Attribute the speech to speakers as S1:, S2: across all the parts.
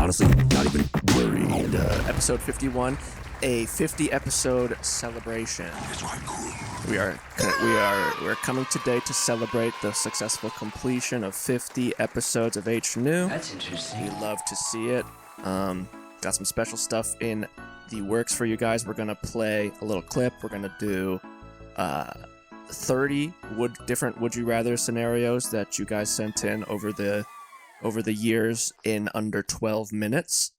S1: honestly not even worried. Episode 51, a 50 episode celebration. We're coming today to celebrate the successful completion of 50 episodes of H New.
S2: That's interesting.
S1: We love to see it. Got some special stuff in the works for you guys. We're gonna play a little clip. We're gonna do 30 different would you rather scenarios that you guys sent in over the years in under 12 minutes.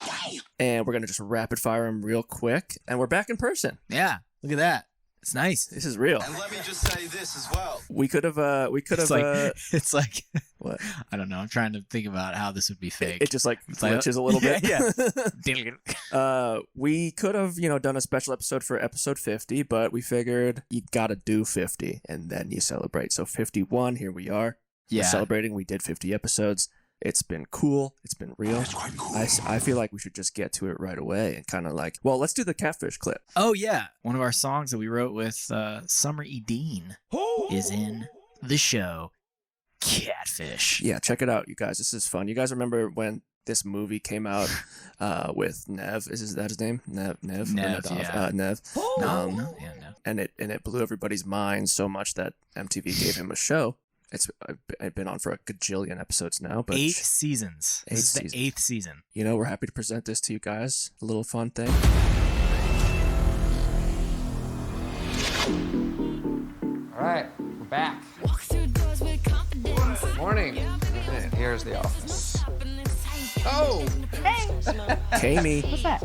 S1: And we're going to just rapid fire them real quick. And we're back in person.
S3: Yeah, look at that. It's nice.
S1: This is real.
S4: And let me just say this as well.
S1: We could have,
S3: It's like,
S1: what?
S3: I don't know. I'm trying to think about how this would be fake.
S1: It just like glitches a little bit.
S3: Yeah.
S1: We could have, done a special episode for episode 50, but we figured you got to do 50 and then you celebrate. So 51, here we are.
S3: Yeah.
S1: We're celebrating. We did 50 episodes. It's been cool. It's been real.
S4: That's quite cool.
S1: I feel like we should just get to it right away and kind of let's do the Catfish clip.
S3: Oh, yeah. One of our songs that we wrote with Summer E. Dean is in the show Catfish.
S1: Yeah, check it out, you guys. This is fun. You guys remember when this movie came out with Nev? Is that his name? Nev,
S3: yeah.
S1: Nev.
S3: No.
S1: And it blew everybody's minds so much that MTV gave him a show. It's been on for a gajillion episodes now, but
S3: 8 seasons. This is the 8th season.
S1: We're happy to present this to you guys. A little fun thing.
S2: All right, we're back. Morning. And here's the office. Oh,
S1: Kami.
S5: What's that?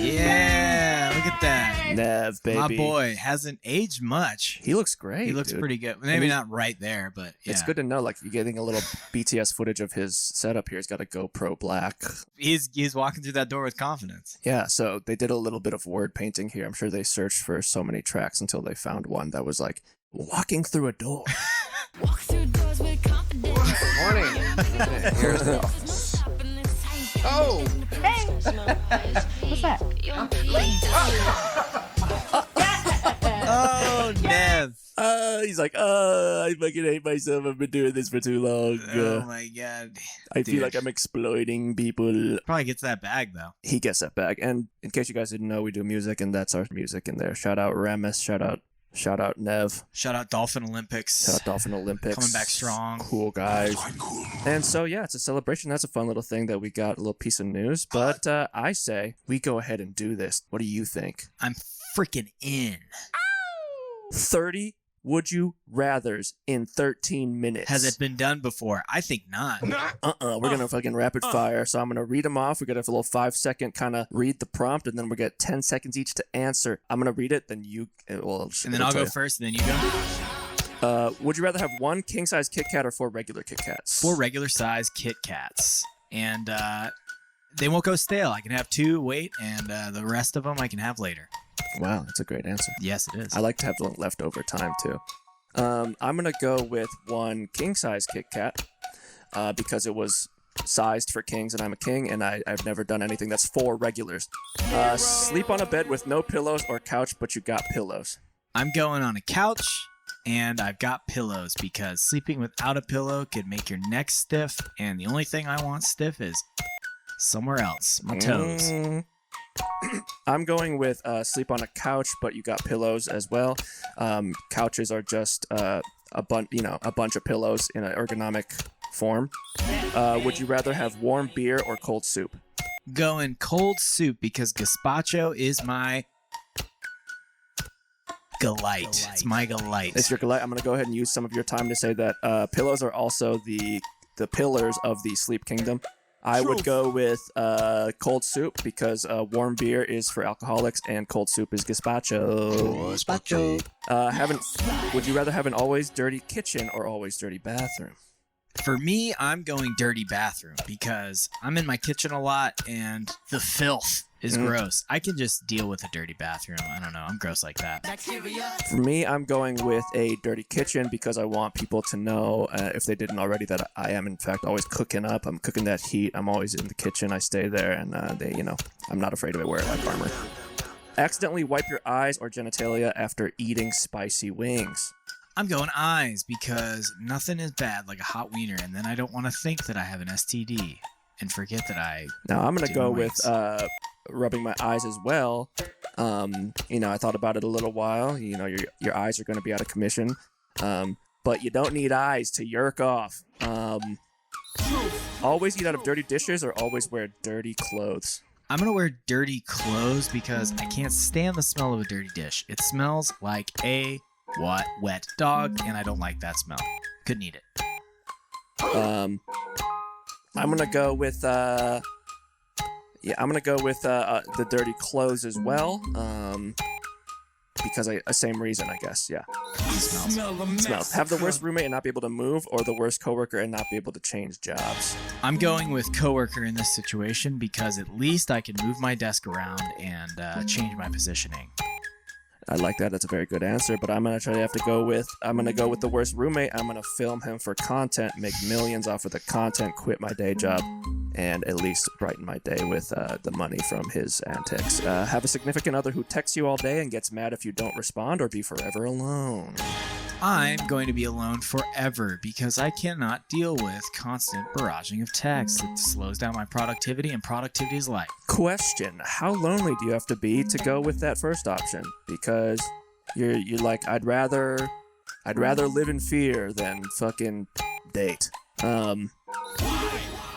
S3: Yeah, look at that.
S1: Nev, baby.
S3: My boy hasn't aged much.
S1: He looks great.
S3: He looks
S1: dude.
S3: pretty good. Maybe not right there, but yeah.
S1: It's good to know, you're getting a little BTS footage of his setup here. He's got a GoPro Black.
S3: He's walking through that door with confidence.
S1: Yeah, so they did a little bit of word painting here. I'm sure they searched for so many tracks until they found one that was like, walking through a door.
S5: Walk through doors with confidence.
S2: morning. And here's the office. Oh,
S5: What's that?
S3: Oh, Nev.
S1: He's like, I fucking hate myself. I've been doing this for too long.
S3: Oh, my God.
S1: I feel like I'm exploiting people.
S3: Probably gets that bag, though.
S1: He gets that back. And in case you guys didn't know, we do music, and that's our music in there. Shout out Ramis. Shout out Nev.
S3: Shout out Dolphin Olympics.
S1: Shout out Dolphin Olympics.
S3: Coming back strong.
S1: Cool guys. And so, yeah, it's a celebration. That's a fun little thing that we got, a little piece of news. But I say we go ahead and do this. What do you think?
S3: I'm freaking in.
S1: 30 would you rathers in 13 minutes.
S3: Has it been done before? I think not.
S1: We're going to fucking rapid fire. So I'm going to read them off. We got a little 5-second kind of read the prompt, and then we get 10 seconds each to answer. I'm going to read it, then you... Well,
S3: and then I'll go first, and then you go.
S1: Would you rather have 1 king-size Kit Kat or 4 regular Kit Kats?
S3: 4 regular size Kit Kats. And they won't go stale. I can have 2, wait, and the rest of them I can have later.
S1: Wow, that's a great answer.
S3: Yes, it is.
S1: I like to have the leftover time, too. I'm going to go with 1 king-size Kit Kat because it was sized for kings, and I'm a king, and I've never done anything that's 4 regulars. Sleep on a bed with no pillows or couch, but you got pillows.
S3: I'm going on a couch, and I've got pillows because sleeping without a pillow could make your neck stiff, and the only thing I want stiff is somewhere else, my toes.
S1: I'm going with sleep on a couch, but you got pillows as well. Couches are just a bunch of pillows in an ergonomic form. Would you rather have warm beer or cold soup?
S3: Going cold soup because gazpacho is my delight. It's my delight.
S1: It's your delight. I'm going to go ahead and use some of your time to say that pillows are also the pillars of the sleep kingdom. I would go with cold soup because warm beer is for alcoholics and cold soup is gazpacho. Would you rather have an always dirty kitchen or always dirty bathroom?
S3: For me, I'm going dirty bathroom because I'm in my kitchen a lot and the filth is gross. I can just deal with a dirty bathroom. I don't know. I'm gross like that.
S1: For me, I'm going with a dirty kitchen because I want people to know, if they didn't already, that I am, in fact, always cooking up. I'm cooking that heat. I'm always in the kitchen. I stay there, and I'm not afraid of it. Wear it like armor. Accidentally wipe your eyes or genitalia after eating spicy wings.
S3: I'm going eyes because nothing is bad like a hot wiener, and then I don't want to think that I have an STD and forget that I.
S1: Now I'm gonna
S3: do
S1: go
S3: wings.
S1: with rubbing my eyes as well. I thought about it a little while. Your eyes are gonna be out of commission, but you don't need eyes to yerk off. Always eat out of dirty dishes or always wear dirty clothes.
S3: I'm gonna wear dirty clothes because I can't stand the smell of a dirty dish. It smells like a wet dog, and I don't like that smell. Couldn't eat it.
S1: I'm gonna go with the dirty clothes as well. Because same reason, I guess. Yeah. Smells. Have the worst roommate and not be able to move, or the worst coworker and not be able to change jobs.
S3: I'm going with coworker in this situation because at least I can move my desk around and change my positioning.
S1: I like that. That's a very good answer. But I'm gonna go with the worst roommate. I'm gonna film him for content, make millions off of the content, quit my day job, and at least brighten my day with the money from his antics. Have a significant other who texts you all day and gets mad if you don't respond, or be forever alone.
S3: I'm going to be alone forever because I cannot deal with constant barraging of texts. It slows down my productivity, and productivity is life.
S1: Question: how lonely do you have to be to go with that first option? Because you're like, I'd rather live in fear than fucking date.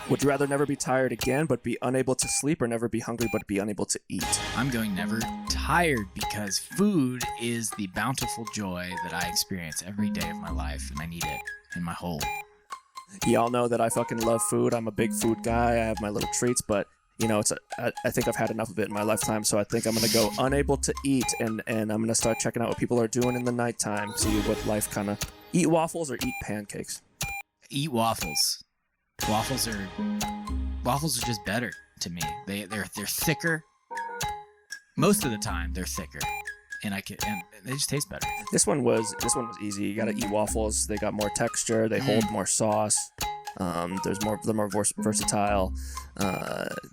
S1: Would you rather never be tired again but be unable to sleep, or never be hungry but be unable to eat?
S3: I'm going never tired because food is the bountiful joy that I experience every day of my life, and I need it in my whole.
S1: Y'all know that I fucking love food. I'm a big food guy. I have my little treats, but I think I've had enough of it in my lifetime, so I think I'm gonna go unable to eat, and I'm gonna start checking out what people are doing in the nighttime, see what life kind of. Eat waffles or eat pancakes?
S3: Eat waffles. Waffles are just better to me. They're thicker. Most of the time they're thicker, and they just taste better. This one was
S1: easy. You gotta eat waffles. They got more texture. They hold more sauce. They're more versatile.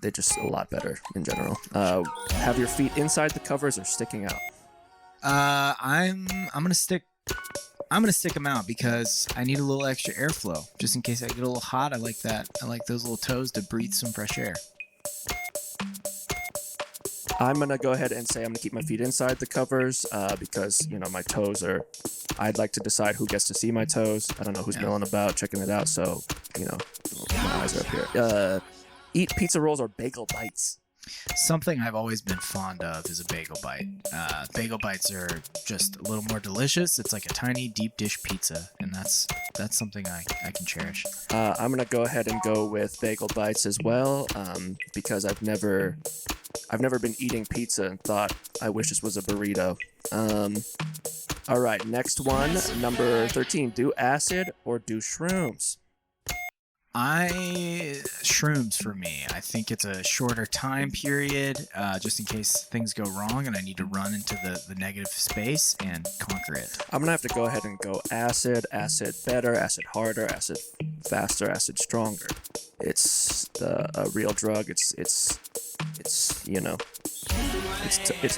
S1: They're just a lot better in general. Have your feet inside the covers or sticking out?
S3: I'm gonna stick them out because I need a little extra airflow just in case I get a little hot. I like that. I like those little toes to breathe some fresh air.
S1: I'm gonna go ahead and say I'm gonna keep my feet inside the covers because my toes are. I'd like to decide who gets to see my toes. I don't know who's milling about, checking it out. So my eyes are up here. Eat pizza rolls or bagel bites.
S3: Something I've always been fond of is a bagel bite. Bagel bites are just a little more delicious. It's like a tiny deep dish pizza, and that's something I can cherish.
S1: I'm gonna go ahead and go with bagel bites as well because I've never been eating pizza and thought I wish this was a burrito. All right, next one, number 13. Do acid or do shrooms?
S3: Shrooms for me. I think it's a shorter time period, just in case things go wrong and I need to run into the negative space and conquer it.
S1: I'm gonna have to go ahead and go acid. Acid better, acid harder, acid faster, acid stronger. It's a real drug. It's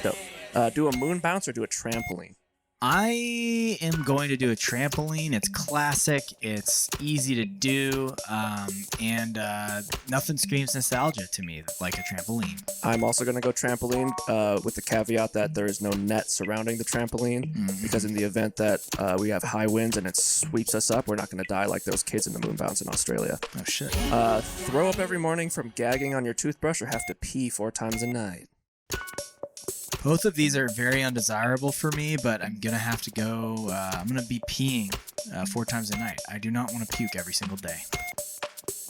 S1: dope. Do a moon bounce or do a trampoline?
S3: I am going to do a trampoline. It's classic. It's easy to do, and nothing screams nostalgia to me like a trampoline.
S1: I'm also going to go trampoline with the caveat that there is no net surrounding the trampoline because in the event that we have high winds and it sweeps us up, we're not going to die like those kids in the moon bounce in Australia.
S3: Oh, shit.
S1: Throw up every morning from gagging on your toothbrush or have to pee 4 times a night?
S3: Both of these are very undesirable for me, but I'm going to have to go. I'm going to be peeing 4 times a night. I do not want to puke every single day.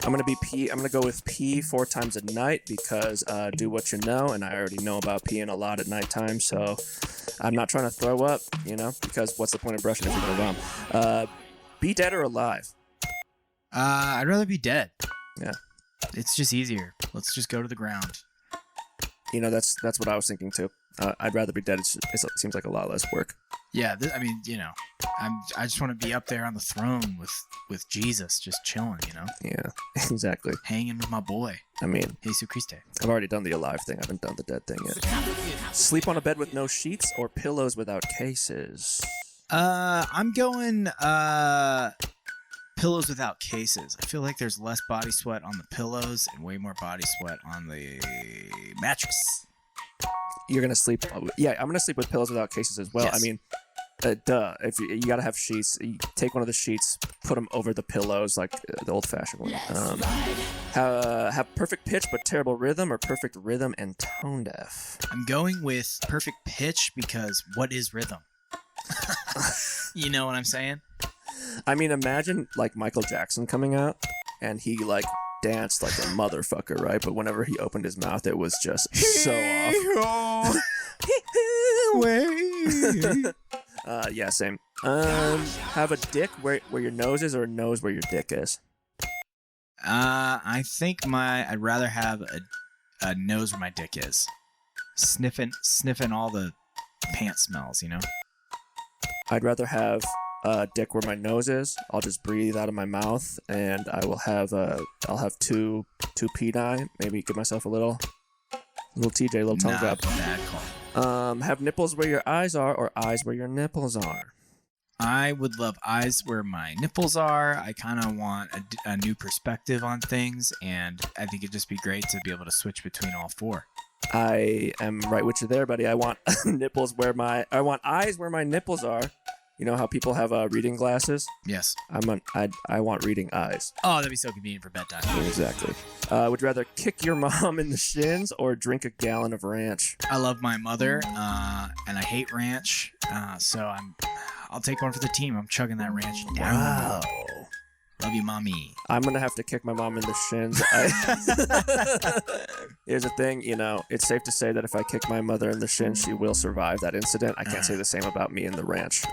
S1: I'm going to go with pee 4 times a night because do what you know, and I already know about peeing a lot at nighttime, so I'm not trying to throw up, because what's the point of brushing if you're going to vomit? Be dead or alive?
S3: I'd rather be dead.
S1: Yeah.
S3: It's just easier. Let's just go to the ground.
S1: That's what I was thinking too. I'd rather be dead. It seems like a lot less work.
S3: Yeah, I just want to be up there on the throne with Jesus, just chilling,
S1: Yeah, exactly.
S3: Hanging with my boy. Jesus Christ.
S1: I've already done the alive thing. I haven't done the dead thing yet. Sleep on a bed with no sheets or pillows without cases?
S3: I'm going pillows without cases. I feel like there's less body sweat on the pillows and way more body sweat on the mattress.
S1: You're gonna sleep. Yeah, I'm gonna sleep with pillows without cases as well.
S3: Yes.
S1: I mean, duh. If you gotta have sheets, you take one of the sheets, put them over the pillows like the old-fashioned one. Have perfect pitch but terrible rhythm, or perfect rhythm and tone deaf.
S3: I'm going with perfect pitch because what is rhythm? You know what I'm saying?
S1: I mean, imagine like Michael Jackson coming out and he like danced like a motherfucker, right? But whenever he opened his mouth, it was just so off. Yeah, same. Have a dick where your nose is, or a nose where your dick is.
S3: I think I'd rather have a nose where my dick is. Sniffing all the pant smells, you know?
S1: I'd rather have a dick where my nose is. I'll just breathe out of my mouth, and I'll have two peni. Maybe give myself a little TJ, little tongue grab.
S3: Bad call.
S1: Have nipples where your eyes are, or eyes where your nipples are.
S3: I would love eyes where my nipples are. I kind of want a new perspective on things, and I think it'd just be great to be able to switch between all four.
S1: I am right with you there, buddy. I want I want eyes where my nipples are. You know how people have reading glasses?
S3: Yes.
S1: I want reading eyes.
S3: Oh, that'd be so convenient for bedtime.
S1: Exactly. Would you rather kick your mom in the shins or drink a gallon of ranch?
S3: I love my mother, and I hate ranch, so I'll take one for the team. I'm chugging that ranch down.
S1: Wow.
S3: Love you, mommy.
S1: I'm gonna have to kick my mom in the shins. Here's the thing, it's safe to say that if I kick my mother in the shins, she will survive that incident. I can't say the same about me in the ranch.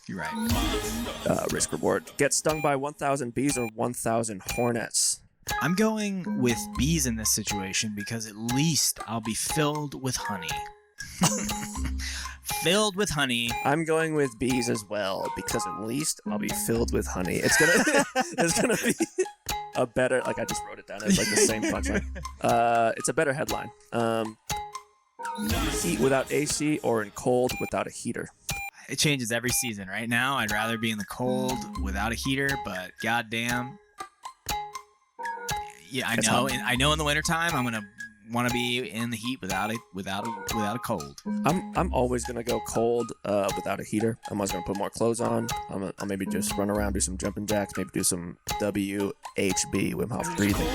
S3: You're right.
S1: Risk reward. Get stung by 1,000 bees or 1,000 hornets.
S3: I'm going with bees in this situation because at least I'll be filled with honey. Filled with honey.
S1: I'm going with bees as well because at least I'll be filled with honey. It's gonna be a better, like I just wrote it down. It's like the same punchline. It's a better headline. Heat without AC or in cold without a heater.
S3: It changes every season. Right now, I'd rather be in the cold without a heater, but goddamn, yeah, I know. I know in the wintertime, I'm gonna want to be in the heat without a cold.
S1: I'm always gonna go cold without a heater. I'm always gonna put more clothes on. I'll maybe just run around, do some jumping jacks, maybe do some WHB, Wim Hof breathing.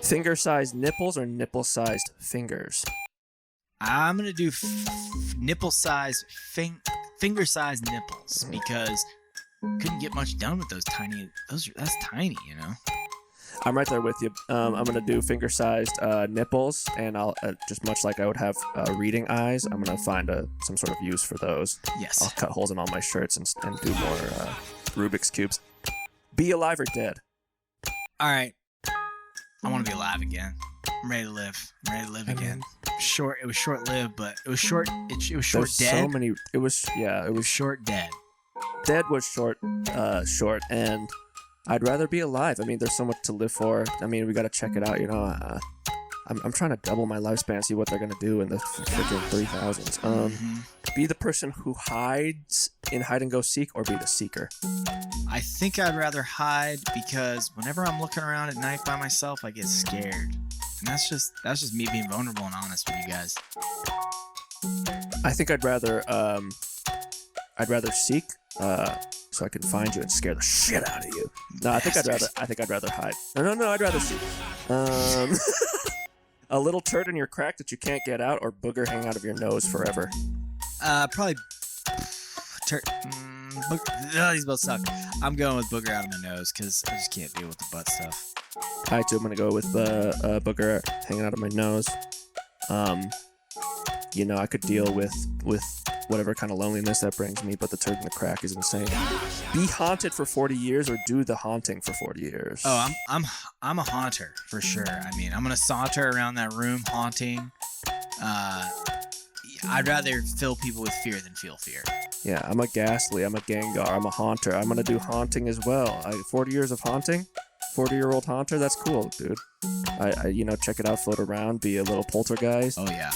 S1: Finger-sized nipples or nipple-sized fingers?
S3: I'm gonna do nipple-sized finger-sized nipples because couldn't get much done with those tiny. That's tiny, you know.
S1: I'm right there with you. I'm gonna do finger-sized nipples, and I'll just much like I would have reading eyes. I'm gonna find some sort of use for those.
S3: Yes.
S1: I'll cut holes in all my shirts and do more Rubik's cubes. Be alive or dead?
S3: All right. I want to be alive again. I'm ready to live. I'm ready to live again. Short. It was short-lived, but it was short. It was short. Dead.
S1: So many. It was
S3: short. Dead.
S1: Dead was short. Short and. I'd rather be alive. I mean, there's so much to live for. I mean, we got to check it out, I'm trying to double my lifespan, see what they're going to do in the freaking 3000s. Be the person who hides in hide and go seek, or be the seeker?
S3: I think I'd rather hide because whenever I'm looking around at night by myself, I get scared. And that's just me being vulnerable and honest with you guys.
S1: I think I'd rather seek, so I can find you and scare the shit out of you. No, I think I'd rather hide. No, I'd rather see. A little turd in your crack that you can't get out, or booger hanging out of your nose forever.
S3: Probably these both suck. I'm going with booger out of my nose because I just can't deal with the butt stuff.
S1: I too am gonna go with booger hanging out of my nose. I could deal with whatever kind of loneliness that brings me, but the turd in the crack is insane. Be haunted for 40 years or do the haunting for 40 years.
S3: Oh, I'm a haunter for sure. I mean, I'm gonna saunter around that room haunting. I'd rather fill people with fear than feel fear.
S1: Yeah, I'm a ghastly, I'm a Gengar, I'm a haunter. I'm gonna do haunting as well. 40 years of haunting? 40-year-old haunter? That's cool, dude. I check it out, float around, be a little poltergeist.
S3: Oh, yeah.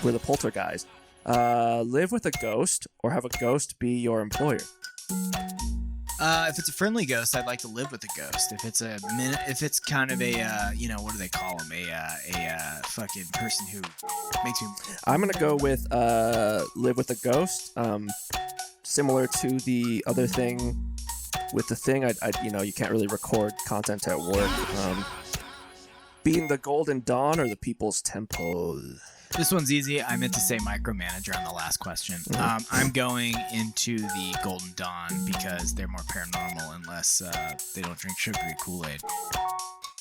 S1: We're the poltergeist. Live with a ghost or have a ghost be your employer.
S3: If it's a friendly ghost, I'd like to live with the ghost. If it's kind of a, what do they call them? A fucking person who makes me.
S1: I'm gonna go with live with a ghost. Similar to the other thing. With the thing, you can't really record content at work. Being the Golden Dawn or the People's Temple.
S3: This one's easy. I meant to say micromanager on the last question. I'm going into the Golden Dawn because they're more paranormal unless they don't drink sugary Kool-Aid.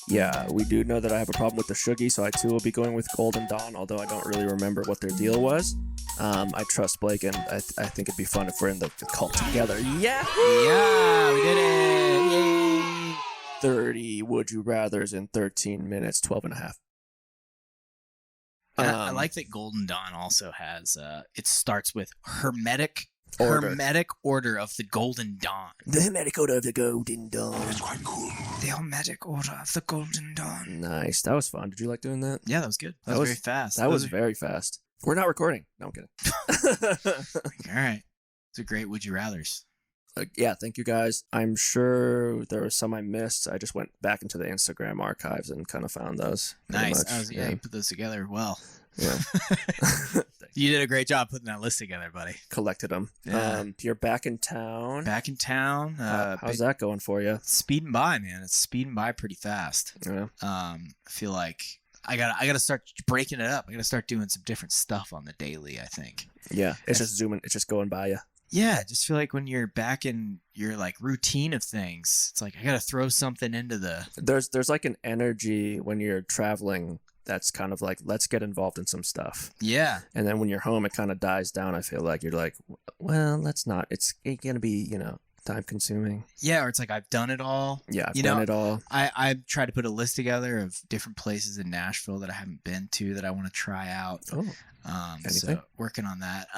S1: Yeah, we do know that I have a problem with the Shuggy, so I too will be going with Golden Dawn, although I don't really remember what their deal was. I trust Blake, and I think it'd be fun if we're in the cult together. Yeah!
S3: Yeah, we did it! Yay!
S1: 30 Would You Rathers in 13 minutes, 12 and a half.
S3: I like that Golden Dawn also has, it starts with Hermetic Order of the Golden Dawn.
S1: The Hermetic Order of the Golden Dawn.
S2: That's quite cool.
S3: The Hermetic Order of the Golden Dawn.
S1: Nice. That was fun. Did you like doing that?
S3: Yeah, that was good. That was very fast.
S1: That was very fast. We're not recording. No, I'm kidding.
S3: All right. It's a great Would You Rathers.
S1: Yeah, thank you guys. I'm sure there were some I missed. I just went back into the Instagram archives and kind of found those.
S3: Nice. You put those together well.
S1: Yeah.
S3: You did a great job putting that list together, buddy.
S1: Collected them.
S3: Yeah.
S1: You're back in town.
S3: Back in town.
S1: How's that going for you?
S3: Speeding by, man. It's speeding by pretty fast.
S1: Yeah.
S3: I feel like I gotta start breaking it up. I gotta start doing some different stuff on the daily, I think.
S1: Yeah. It's just zooming. It's just going by you.
S3: Yeah, I just feel like when you're back in your like routine of things, it's like I gotta throw something into the.
S1: There's like an energy when you're traveling that's kind of like, let's get involved in some stuff.
S3: Yeah.
S1: And then when you're home, it kind of dies down. I feel like you're like, well, let's not. It's gonna be, time consuming.
S3: Yeah, or it's like I've done it all.
S1: Yeah, I've done it all.
S3: I tried to put a list together of different places in Nashville that I haven't been to that I want to try out.
S1: Oh.
S3: So working on that.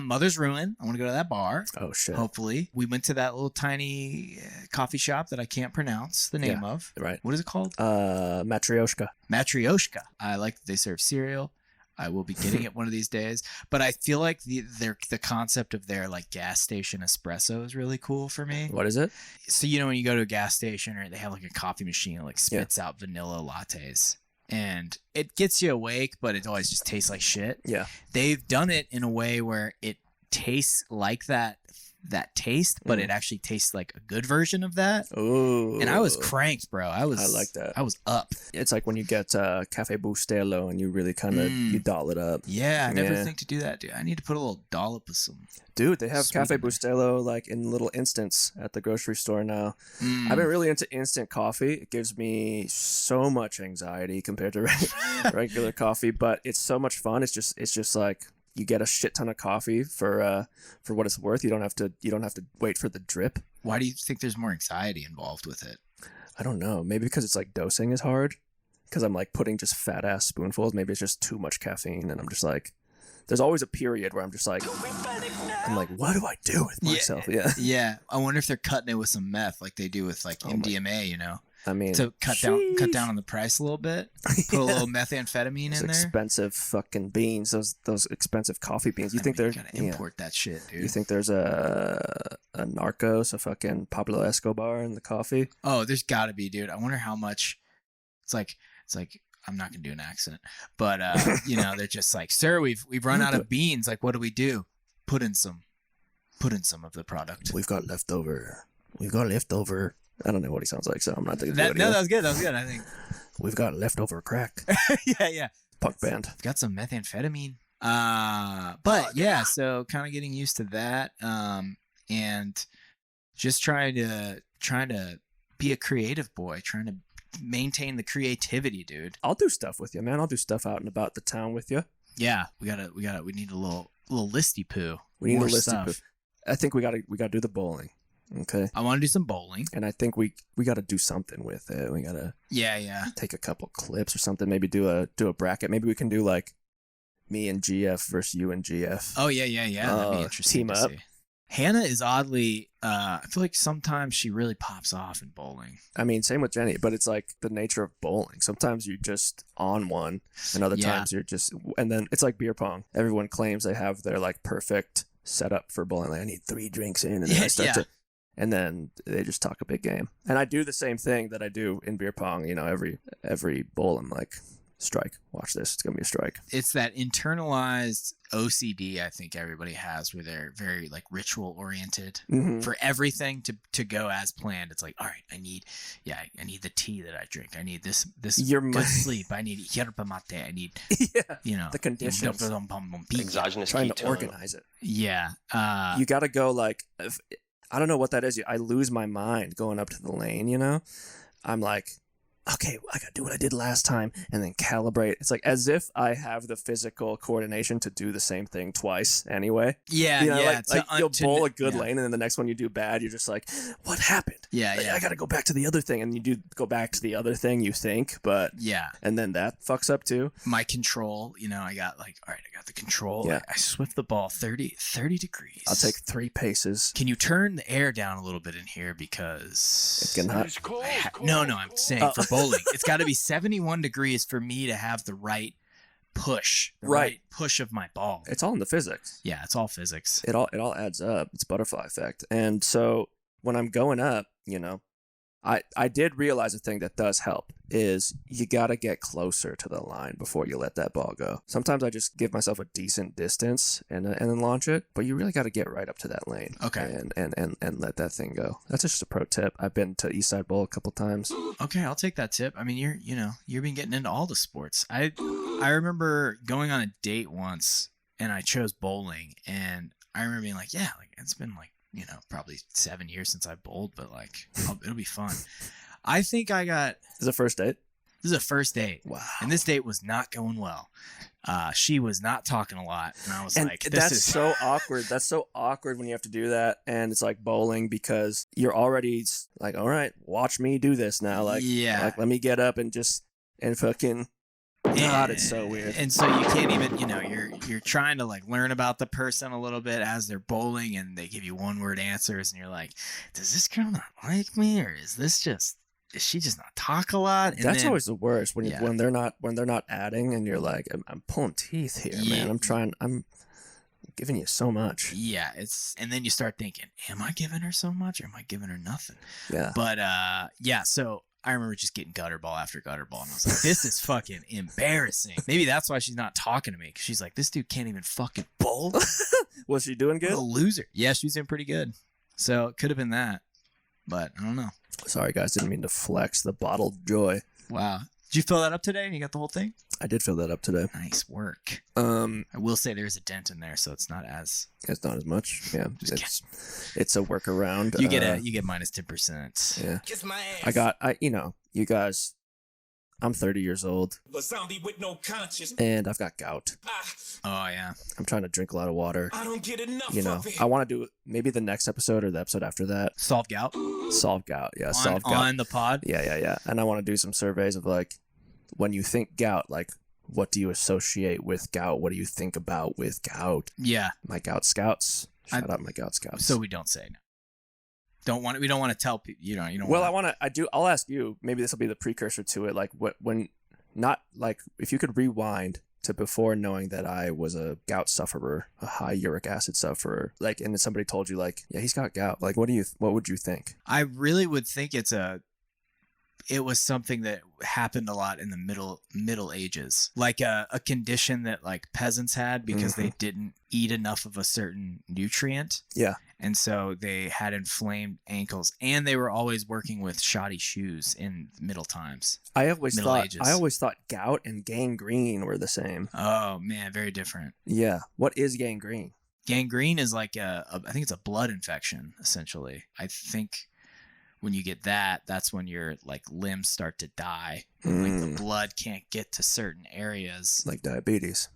S3: Mother's Ruin. I want to go to that bar.
S1: Oh shit.
S3: Hopefully. We went to that little tiny coffee shop that I can't pronounce the name of.
S1: Right.
S3: What is it called?
S1: Matryoshka.
S3: Matryoshka. I like that they serve cereal. I will be getting it one of these days. But I feel like the concept of their like gas station espresso is really cool for me.
S1: What is it?
S3: So when you go to a gas station or they have like a coffee machine that like spits out vanilla lattes. And it gets you awake, but it always just tastes like shit.
S1: Yeah.
S3: They've done it in a way where it tastes like that taste, but it actually tastes like a good version of that.
S1: Ooh.
S3: And I was cranked, bro. I
S1: like that.
S3: I was up.
S1: It's like when you get Cafe Bustelo and you really kind of you doll it up.
S3: Yeah, I never think to do that, dude. I need to put a little dollop of some.
S1: Dude, they have Cafe
S3: sweetener.
S1: Bustelo like in little instants at the grocery store now. I've been really into instant coffee. It gives me so much anxiety compared to regular coffee, but it's so much fun. It's just like you get a shit ton of coffee for what it's worth. You don't have to wait for the drip.
S3: Why do you think there's more anxiety involved with it?
S1: I don't know. Maybe because it's like dosing is hard. Because I'm like putting just fat ass spoonfuls. Maybe it's just too much caffeine, and I'm just like, there's always a period where I'm just like, I'm like, what do I do with myself? Yeah.
S3: Yeah. I wonder if they're cutting it with some meth like they do with like MDMA,
S1: I mean,
S3: to cut down on the price a little bit. Put a little methamphetamine in there.
S1: Expensive fucking beans. Those expensive coffee beans. You think they're
S3: gotta import that shit, dude?
S1: You think there's a Narcos, a fucking Pablo Escobar in the coffee?
S3: Oh, there's gotta be, dude. I wonder how much. It's like I'm not gonna do an accent, but they're just like, sir, we've run out of beans. Like, what do we do? Put in some of the product.
S1: We've got leftover. I don't know what he sounds like, so I'm not thinking
S3: that. No, that was good. I think
S1: we've got leftover crack.
S3: yeah.
S1: Punk band.
S3: Got some methamphetamine. But yeah, so kind of getting used to that. And just trying to be a creative boy, trying to maintain the creativity, dude.
S1: I'll do stuff with you, man. I'll do stuff out and about the town with you.
S3: Yeah, we need a little listy poo.
S1: We need
S3: more
S1: a listy
S3: stuff.
S1: poo. I think we gotta do the bowling. Okay.
S3: I want to do some bowling,
S1: and I think we gotta do something with it. We gotta take a couple clips or something. Maybe do a bracket. Maybe we can do like me and GF versus you and GF.
S3: Oh yeah. That'd be interesting.
S1: Team up.
S3: See. Hannah is oddly, I feel like sometimes she really pops off in bowling.
S1: I mean, same with Jenny, but it's like the nature of bowling. Sometimes you're just on one, and other times you're just, and then it's like beer pong. Everyone claims they have their like perfect setup for bowling. Like, I need 3 drinks in, and then I start to, and then they just talk a big game. And I do the same thing that I do in beer pong. You know, every bowl I'm like, strike. Watch this. It's gonna be a strike.
S3: It's that internalized OCD I think everybody has, where they're very like ritual oriented for everything to go as planned. It's like, all right, I need the tea that I drink. I need this good sleep. I need yerba mate. I need
S1: the conditions.
S2: Exogenous
S1: Trying
S2: ketone.
S1: to organize it.
S3: Yeah.
S1: You got to go like, I don't know what that is. I lose my mind going up to the lane. You know, I'm like, okay, I got to do what I did last time and then calibrate. It's like as if I have the physical coordination to do the same thing twice anyway.
S3: Yeah,
S1: you know,
S3: yeah.
S1: Like you'll bowl a good lane and then the next one you do bad, you're just like, what happened?
S3: Yeah.
S1: I got to go back to the other thing. And you do go back to the other thing you think, but and then that fucks up too.
S3: My control, you know, I got like, all right, I got the control.
S1: Yeah.
S3: I swift the ball 30 degrees.
S1: I'll take 3 paces.
S3: Can you turn the air down a little bit in here because
S1: it's getting hot.
S3: No, I'm saying for bowling, it's got to be 71 degrees for me to have the right push, right push of my ball.
S1: It's all in the physics.
S3: Yeah, it's all physics.
S1: It all adds up. It's butterfly effect. And so when I'm going up, you know, I did realize a thing that does help is you got to get closer to the line before you let that ball go. Sometimes I just give myself a decent distance and then launch it, but you really got to get right up to that lane.
S3: Okay.
S1: And let that thing go. That's just a pro tip. I've been to Eastside Bowl a couple times.
S3: Okay, I'll take that tip. I mean, you've been getting into all the sports. I remember going on a date once and I chose bowling, and I remember being like, yeah, like it's been like, you know, probably 7 years since I bowled, but like it'll be fun. I think I got.
S1: Is it a first date?
S3: This is a first date.
S1: Wow.
S3: And this date was not going well. She was not talking a lot, and I was like,
S1: "This is so awkward. That's so awkward when you have to do that." And it's like bowling because you're already like, "All right, watch me do this now." Like, like let me get up and fucking. God, it's so weird.
S3: And so you can't even, you know, you're trying to like learn about the person a little bit as they're bowling, and they give you 1-word answers, and you're like, does this girl not like me, or is she just not talk a lot? And
S1: that's always the worst when they're not adding, and you're like, I'm pulling teeth here, man. I'm giving you so much.
S3: Yeah, and then you start thinking, am I giving her so much, or am I giving her nothing?
S1: Yeah.
S3: But so I remember just getting gutter ball after gutter ball, and I was like, this is fucking embarrassing. Maybe that's why she's not talking to me, because she's like, this dude can't even fucking bowl.
S1: Was she doing good?
S3: What a loser. Yeah, she's doing pretty good. So it could have been that, but I don't know.
S1: Sorry, guys. Didn't mean to flex the bottled joy.
S3: Wow. Did you fill that up today and you got the whole thing?
S1: I did fill that up today.
S3: Nice work. I will say there's a dent in there, so it's not as
S1: much. Yeah, it's a workaround.
S3: You get minus 10%.
S1: Yeah.
S4: Kiss my ass.
S1: You guys, I'm 30 years old.
S4: The zombie with no conscience.
S1: And I've got gout.
S3: Oh yeah.
S1: I'm trying to drink a lot of water.
S4: I don't get enough
S1: of it. I want to do maybe the next episode or the episode after that.
S3: Solve gout.
S1: Solve gout. Yeah, solve gout.
S3: On the pod.
S1: Yeah. And I want to do some surveys of like, when you think gout, like, what do you associate with gout? What do you think about with gout?
S3: Yeah.
S1: My gout scouts. Shout out my gout scouts.
S3: So we don't say no. We don't want to tell people. You don't.
S1: Well, I'll ask you. Maybe this will be the precursor to it. Like if you could rewind to before knowing that I was a gout sufferer, a high uric acid sufferer, like, and then somebody told you like, yeah, he's got gout. Like, what would you think?
S3: I really would think it was something that happened a lot in the middle ages, like a condition that like peasants had because they didn't eat enough of a certain nutrient.
S1: Yeah.
S3: And so they had inflamed ankles, and they were always working with shoddy shoes in middle times.
S1: I always thought gout and gangrene were the same.
S3: Oh man, very different.
S1: Yeah. What is gangrene?
S3: Gangrene is like I think it's a blood infection, essentially. I think when you get that, that's when your like limbs start to die. Like the blood can't get to certain areas.
S1: Like diabetes.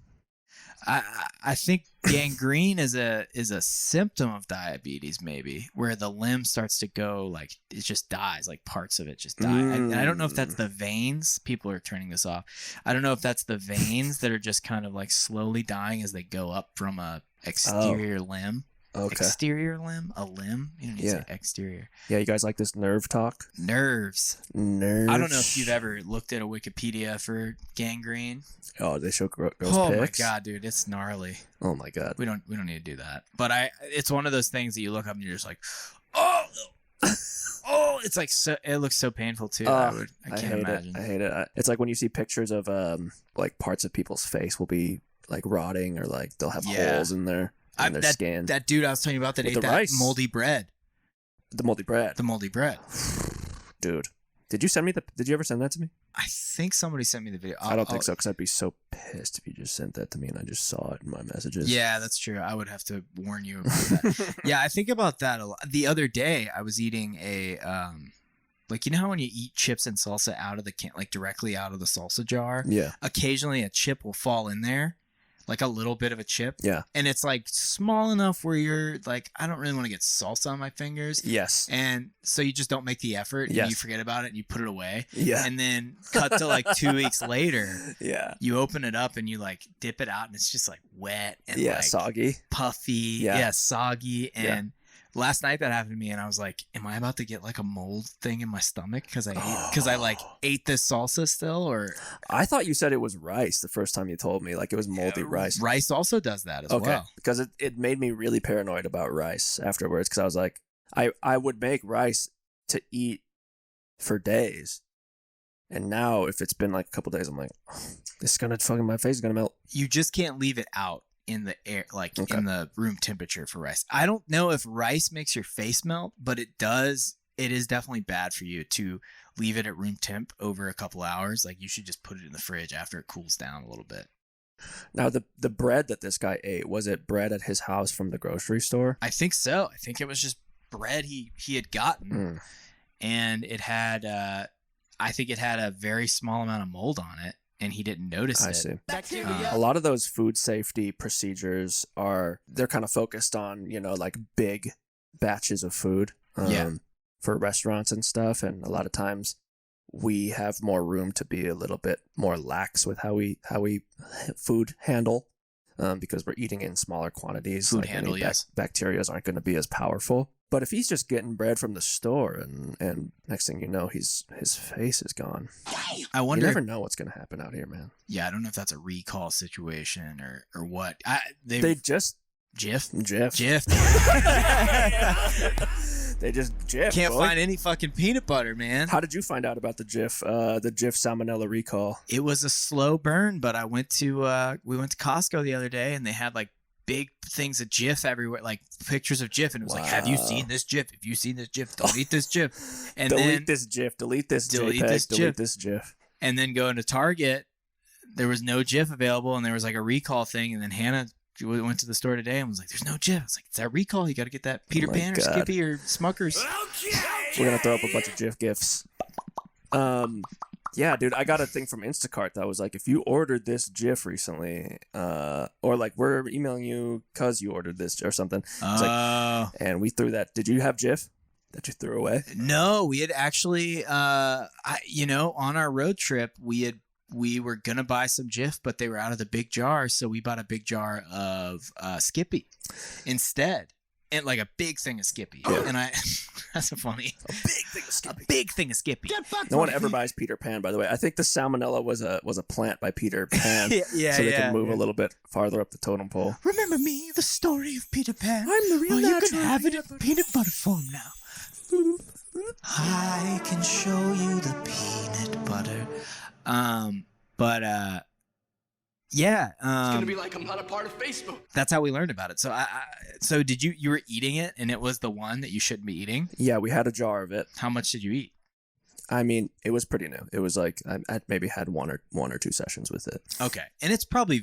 S3: I think gangrene is a symptom of diabetes, maybe, where the limb starts to go, like it just dies, like parts of it just die. And I don't know if that's the veins. People are turning this off. I don't know if that's the veins that are just kind of like slowly dying as they go up from a exterior limb.
S1: Okay.
S3: Exterior limb? A limb? You don't need to say exterior.
S1: Yeah, you guys like this nerve talk?
S3: Nerves.
S1: Nerves.
S3: I don't know if you've ever looked at a Wikipedia for gangrene.
S1: Oh, they show gross
S3: Oh
S1: pics?
S3: my god, dude, it's gnarly.
S1: Oh my god.
S3: We don't need to do that. But it's one of those things that you look up and you're just like, oh, oh, it's like it looks so painful too. I can't imagine.
S1: I hate it. It's like when you see pictures of like parts of people's face will be like rotting or like they'll have holes in their skin.
S3: That dude I was telling you about that ate that
S1: rice.
S3: moldy bread.
S1: The moldy bread.
S3: The moldy bread.
S1: Dude, did you ever send that to me?
S3: I think somebody sent me the video.
S1: I don't think so, because I'd be so pissed if you just sent that to me and I just saw it in my messages.
S3: Yeah, that's true. I would have to warn you about that. Yeah, I think about that a lot. The other day, I was eating a like, you know how when you eat chips and salsa out of the can, like directly out of the salsa jar?
S1: Yeah.
S3: Occasionally, a chip will fall in there, like a little bit of a chip.
S1: Yeah.
S3: And it's like small enough where you're like, I don't really want to get salsa on my fingers.
S1: Yes.
S3: And so you just don't make the effort and you forget about it and you put it away.
S1: Yeah.
S3: And then cut to like 2 weeks later.
S1: Yeah.
S3: You open it up and you like dip it out and it's just like wet and like
S1: soggy.
S3: puffy.
S1: Yeah.
S3: Soggy. And last night that happened to me and I was like, am I about to get like a mold thing in my stomach because I like ate this salsa still? Or
S1: I thought you said it was rice the first time you told me, like it was moldy rice.
S3: Rice also does that as well.
S1: Because it made me really paranoid about rice afterwards, because I was like, I would make rice to eat for days, and now if it's been like a couple days, I'm like, this is gonna fucking, my face is gonna melt.
S3: You just can't leave it out in the air, like in the room temperature for rice. I don't know if rice makes your face melt, but it does. It is definitely bad for you to leave it at room temp over a couple hours. Like you should just put it in the fridge after it cools down a little bit.
S1: Now the bread that this guy ate, was it bread at his house from the grocery store?
S3: I think so. I think it was just bread he had gotten, and it had I think it had a very small amount of mold on it. And he didn't notice it.
S1: I see. A lot of those food safety procedures they're kind of focused on, like big batches of food for restaurants and stuff. And a lot of times we have more room to be a little bit more lax with how we food handle, because we're eating in smaller quantities.
S3: Food handle, yes.
S1: Bacteria aren't going to be as powerful. But if he's just getting bread from the store and next thing you know, his face is gone.
S3: I wonder.
S1: You never know what's going to happen out here, man.
S3: Yeah, I don't know if that's a recall situation or what.
S1: They just
S3: JIF.
S1: They just JIF.
S3: Can't find any fucking peanut butter, man.
S1: How did you find out about the JIF Salmonella Recall?
S3: It was a slow burn, but we went to Costco the other day and they had like big things of JIF everywhere, like pictures of JIF, and it was like, have you seen this JIF? Have you seen this JIF? Delete this JIF. And
S1: delete this JIF. Delete this JPEG. Delete this JIF.
S3: And then going to Target, there was no JIF available, and there was like a recall thing. And then Hannah went to the store today and was like, "There's no JIF." I was like, "It's that recall. You got to get that Peter Pan or Skippy or Smuckers."
S1: We're gonna throw up a bunch of JIF gifs. Yeah, dude, I got a thing from Instacart that was like, if you ordered this GIF recently, or like we're emailing you because you ordered this or something. It's like, and we threw that. Did you have GIF that you threw away?
S3: No, we had actually, on our road trip, we were gonna buy some GIF, but they were out of the big jar, so we bought a big jar of Skippy instead. And like a big thing of Skippy. Yeah. And that's so funny.
S1: A big thing of Skippy.
S3: A big thing of Skippy.
S1: No one ever buys Peter Pan, by the way. I think the salmonella was a plant by Peter Pan. So they can move a little bit farther up the totem pole.
S3: Remember me, the story of Peter Pan?
S1: I'm the real
S3: you can have it in peanut butter form now. I can show you the peanut butter. Yeah.
S2: It's gonna be like I'm not a part of Facebook.
S3: That's how we learned about it. So so did you were eating it and it was the one that you shouldn't be eating?
S1: Yeah, we had a jar of it.
S3: How much did you eat?
S1: I mean, it was pretty new. It was like I maybe had one or two sessions with it.
S3: Okay. And it's probably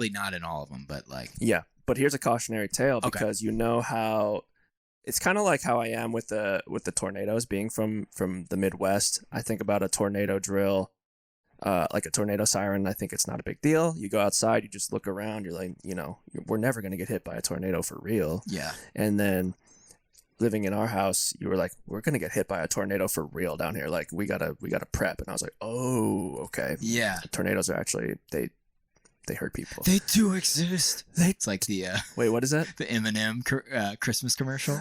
S3: not in all of them, but like.
S1: Yeah. But here's a cautionary tale, because you know how it's kind of like how I am with the tornadoes, being from the Midwest. I think about a tornado drill. Like a tornado siren, I think it's not a big deal. You go outside, you just look around, you're like, we're never going to get hit by a tornado for real.
S3: Yeah.
S1: And then living in our house, you were like, we're going to get hit by a tornado for real down here. Like we gotta prep. And I was like, oh, okay.
S3: Yeah.
S1: Tornadoes are actually, they hurt people.
S3: They do exist. It's like the
S1: Wait, what is that?
S3: the Eminem Christmas commercial.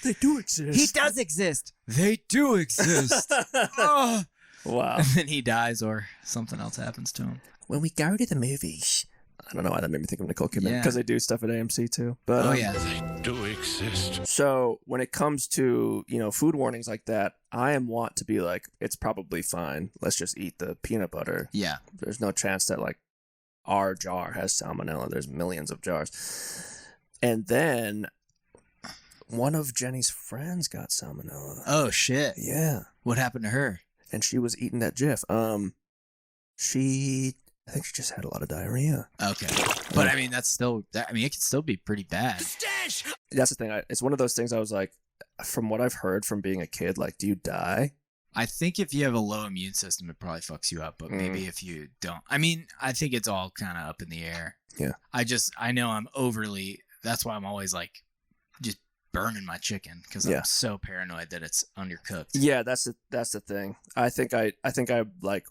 S1: They do exist.
S3: He does exist. They do exist. Oh.
S1: Wow.
S3: And then he dies or something else happens to him.
S1: When we go to the movies, I don't know why that made me think of Nicole Kidman
S3: Yeah.
S1: because they do stuff at AMC too. But
S3: Oh yeah.
S2: They do exist.
S1: So when it comes to, food warnings like that, I want to be like, it's probably fine. Let's just eat the peanut butter.
S3: Yeah.
S1: There's no chance that like our jar has salmonella. There's millions of jars. And then one of Jenny's friends got salmonella.
S3: Oh shit.
S1: Yeah.
S3: What happened to her?
S1: And she was eating that JIF. I think she just had a lot of diarrhea.
S3: Okay. But I mean, it could still be pretty bad.
S1: That's the thing. It's one of those things I was like, from what I've heard from being a kid, like, do you die?
S3: I think if you have a low immune system, it probably fucks you up. But maybe if you don't, I mean, I think it's all kind of up in the air.
S1: Yeah.
S3: I know I'm overly, that's why I'm always like, just burning my chicken because I'm so paranoid that it's undercooked.
S1: Yeah, that's the thing. I think I like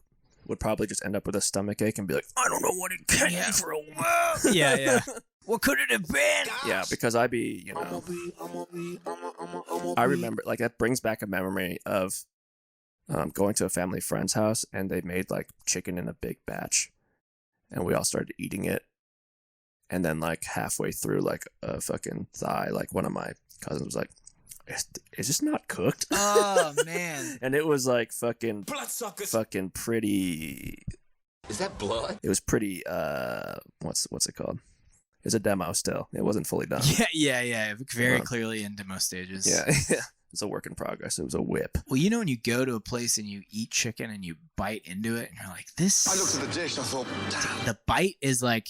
S1: would probably just end up with a stomach ache and be like, I don't know what it came for a while.
S3: Yeah. What could it have been?
S1: Yeah, because I remember, like, that brings back a memory of going to a family friend's house and they made like chicken in a big batch and we all started eating it. And then like halfway through like a fucking thigh, like one of my cousins was like, is this not cooked?
S3: Oh man.
S1: And it was like fucking pretty.
S2: Is that blood?
S1: It was pretty what's it called? It was a demo still. It wasn't fully done.
S3: Yeah. Very clearly in demo stages.
S1: Yeah. It's a work in progress. It was a whip.
S3: Well, when you go to a place and you eat chicken and you bite into it and you're like, this.
S2: I looked at the dish. I thought, damn.
S3: The bite is like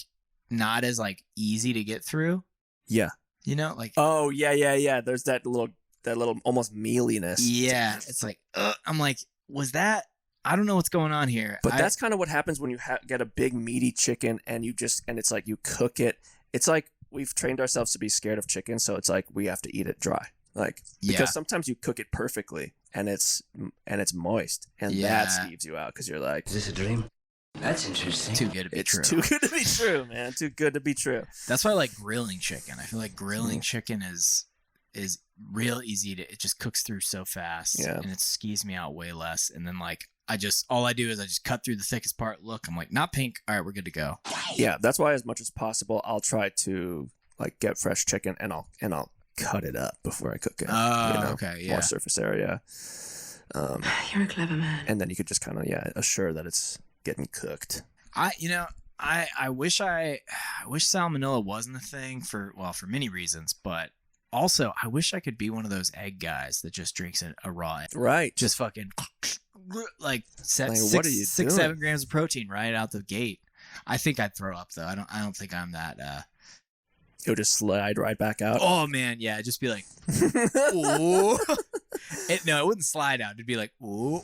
S3: not as like easy to get through.
S1: Yeah.
S3: Like.
S1: Oh yeah. There's that little almost mealiness.
S3: Yeah. It's like, I'm like, was that? I don't know what's going on here.
S1: But that's kind of what happens when you get a big meaty chicken and it's like you cook it. It's like we've trained ourselves to be scared of chicken, so it's like we have to eat it dry. Like, because sometimes you cook it perfectly and it's moist and that skeeves you out because you're like,
S6: Is this a dream? That's interesting.
S3: Too good to be true.
S1: It's too good to be true, man. Too good to be true.
S3: That's why I like grilling chicken. I feel like grilling chicken is real easy it just cooks through so fast and it skews me out way less. And then like all I do is I just cut through the thickest part. Look, I'm like, not pink. All right, we're good to go.
S1: Yeah, that's why as much as possible I'll try to like get fresh chicken and I'll cut it up before I cook it.
S3: Oh, okay, yeah.
S1: More surface area.
S5: You're a clever man.
S1: And then you could just kind of assure that it's getting cooked.
S3: I wish salmonella wasn't a thing for many reasons, but also I wish I could be one of those egg guys that just drinks a raw egg.
S1: Right.
S3: Just fucking like
S1: what are you
S3: 6-7 grams of protein right out the gate. I think I'd throw up though. I don't think I'm that
S1: It would just slide right back out.
S3: Oh man, yeah, just be like, ooh. It wouldn't slide out. It'd be like, ooh,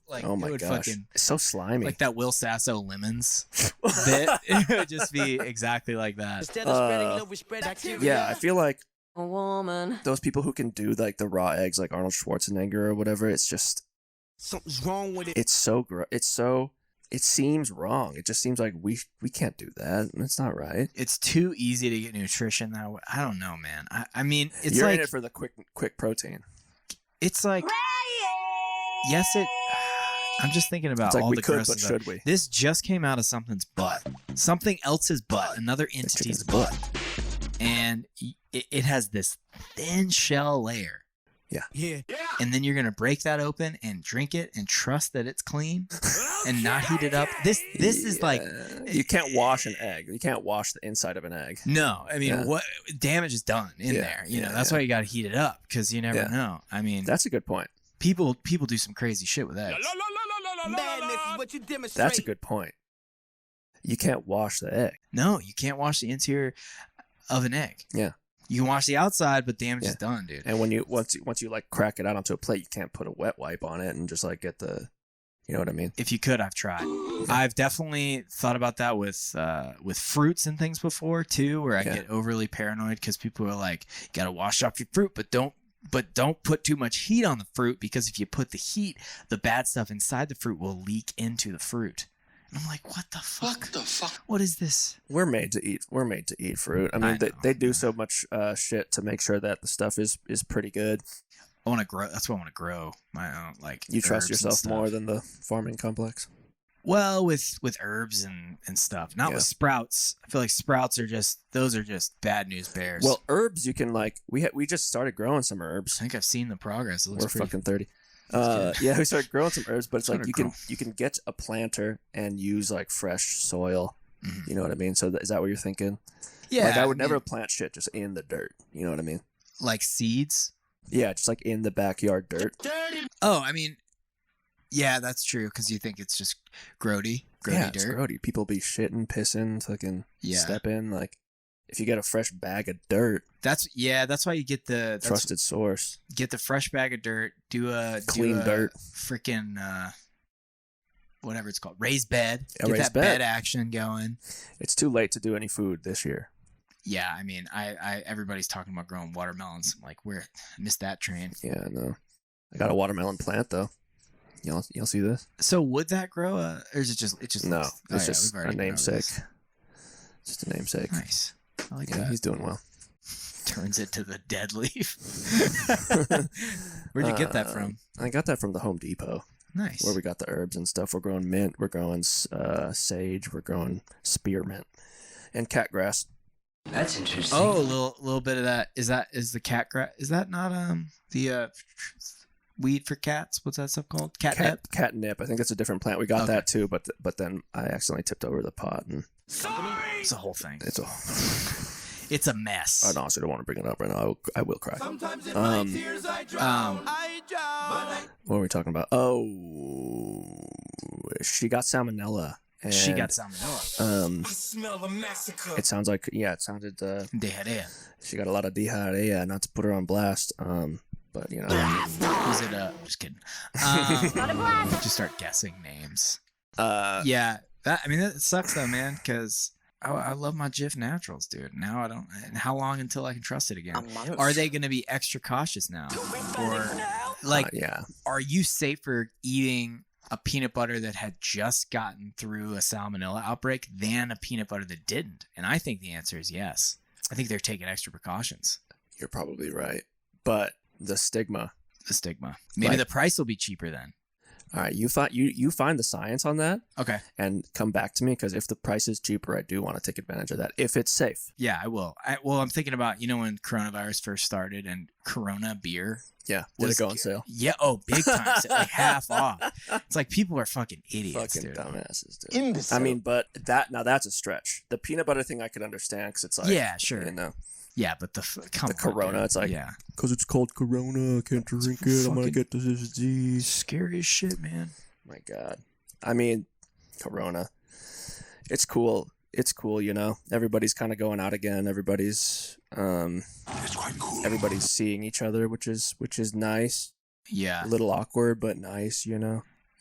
S3: like,
S1: oh my gosh, it's so slimy.
S3: Like that Will Sasso lemons bit. It would just be exactly like that.
S6: Instead of spreading love, we spread bacteria.
S1: Yeah, I feel like
S5: A woman.
S1: those people who can do like the raw eggs, like Arnold Schwarzenegger or whatever, it's just
S6: Something's wrong with it.
S1: it's so it seems wrong. It just seems like we can't do that. It's not right.
S3: It's too easy to get nutrition that way. I don't know, man. I mean, it's
S1: You're
S3: like
S1: in it for the quick protein.
S3: it's like yes, it. I'm just thinking about
S1: It's like
S3: all
S1: we
S3: the
S1: could,
S3: gross
S1: but
S3: stuff.
S1: should we?
S3: This just came out of something's butt, something else's butt, another entity's
S1: chicken's butt.
S3: and it has this thin shell layer.
S6: Yeah.
S3: And then you're gonna break that open and drink it and trust that it's clean and not heat it up. This is like
S1: You can't wash an egg. You can't wash the inside of an egg.
S3: no. I mean,
S1: Yeah.
S3: what damage is done in
S1: Yeah,
S3: there?
S1: yeah,
S3: That's why you got to heat it up because you never
S1: Yeah.
S3: know. I mean,
S1: That's a good point.
S3: people do some crazy shit with eggs.
S6: Madness is what you demonstrate.
S1: That's a good point. You can't wash the egg.
S3: No, you can't wash the interior of an egg.
S1: Yeah.
S3: You can wash the outside, but damage
S1: Yeah.
S3: is done, dude.
S1: And once you like crack it out onto a plate, you can't put a wet wipe on it and just like get the, you know what I mean?
S3: If you could, I've tried. I've definitely thought about that with fruits and things before too, where I get overly paranoid because people are like, "You gotta wash off your fruit, but don't put too much heat on the fruit because if you put the heat, the bad stuff inside the fruit will leak into the fruit." And I'm like, what the fuck? What the fuck? What is this?
S1: We're made to eat. We're made to eat fruit. I mean, they do so much shit to make sure that the stuff is pretty good.
S3: I want to grow. That's what I want to grow my own. Like,
S1: you trust
S3: herbs and
S1: yourself
S3: stuff.
S1: more than the farming complex.
S3: Well, with herbs and stuff, not with sprouts. I feel like sprouts are just bad news bears.
S1: Well, herbs you can like we just started growing some herbs.
S3: I think I've seen the progress. It looks
S1: We're
S3: pretty.
S1: fucking 30. Yeah, we started growing some herbs, but it's like
S3: Started
S1: you can get a planter and use like fresh soil. You know what I mean? So is that what you're thinking?
S3: Yeah,
S1: Like I would never plant shit just in the dirt. You know what I mean?
S3: like seeds.
S1: Yeah, just like in the backyard dirt.
S3: Oh, I mean, yeah, that's true because you think it's just grody
S1: Yeah, it's
S3: dirt.
S1: grody. People be shitting, pissing, fucking
S3: Yeah.
S1: step in. Like if you get a fresh bag of dirt,
S3: That's why you get the
S1: trusted source.
S3: Get the fresh bag of dirt.
S1: Clean dirt.
S3: Freaking whatever it's called, raised bed.
S1: Yeah,
S3: Get
S1: raised
S3: that
S1: bed.
S3: bed action going.
S1: It's too late to do any food this year.
S3: Yeah, I mean, I everybody's talking about growing watermelons. I'm like, I missed that train.
S1: Yeah, no. I got a watermelon plant though. Y'all see this?
S3: So would that grow? Or is it just
S1: No,
S3: looks-
S1: it's
S3: yeah,
S1: just
S3: we've
S1: a
S3: already been over
S1: namesake.
S3: this.
S1: Just a namesake.
S3: Nice. I like
S1: Yeah,
S3: that.
S1: he's doing well.
S3: Turns it to the dead leaf. Where'd you get that from?
S1: I got that from the Home Depot,
S3: Nice.
S1: where we got the herbs and stuff. We're growing mint. We're growing sage. We're growing spearmint and catgrass.
S2: That's interesting.
S3: Oh, a little bit of that. Is the cat grass? Is that not the weed for cats? What's that stuff called? Catnip.
S1: Catnip. I think it's a different plant. We got
S3: Okay.
S1: that too, but then I accidentally tipped over the pot and
S3: It's a whole thing.
S1: it's a.
S3: It's a mess.
S1: I honestly don't want to bring it up right now. I will cry.
S6: Sometimes in my tears I drown. I drown.
S1: What were we talking about? Oh, she got salmonella. And,
S3: She got salmonella.
S4: I smell a massacre.
S1: It sounds like it sounded.
S3: Diarrhea.
S1: She got a lot of diarrhea. Not to put her on blast. But you know.
S3: Is it just kidding. Just start guessing names. Yeah. That sucks though, man, because I love my JIF Naturals, dude. Now I don't. And how long until I can trust it again? Are they going to be extra cautious now, or like,
S1: yeah.
S3: are you safer eating a peanut butter that had just gotten through a salmonella outbreak than a peanut butter that didn't? And I think the answer is yes. I think they're taking extra precautions.
S1: You're probably right, but the stigma.
S3: Maybe
S1: Like-
S3: the price will be cheaper then.
S1: All right, you find the science on that
S3: Okay.
S1: and come back to me, because if the price is cheaper, I do want to take advantage of that if it's safe.
S3: Yeah, I will. I'm thinking about, when coronavirus first started and Corona beer.
S1: Yeah, did it go on sale?
S3: Yeah. Oh, big time. Like half off. It's like people are fucking idiots,
S1: Fucking
S3: dude.
S1: dumbasses, dude. I mean, but that's a stretch. The peanut butter thing I could understand, because it's like,
S3: Yeah, sure.
S1: you know,
S3: Yeah, but the
S1: Corona, it's like,
S3: yeah,
S1: because it's called Corona, I can't drink it. I'm gonna get this disease.
S3: scary as shit, man.
S1: My God, I mean, Corona. It's cool. It's cool, Everybody's kind of going out again. Everybody's
S4: It's quite cool.
S1: everybody's seeing each other, which is nice.
S3: Yeah,
S1: A little awkward, but nice.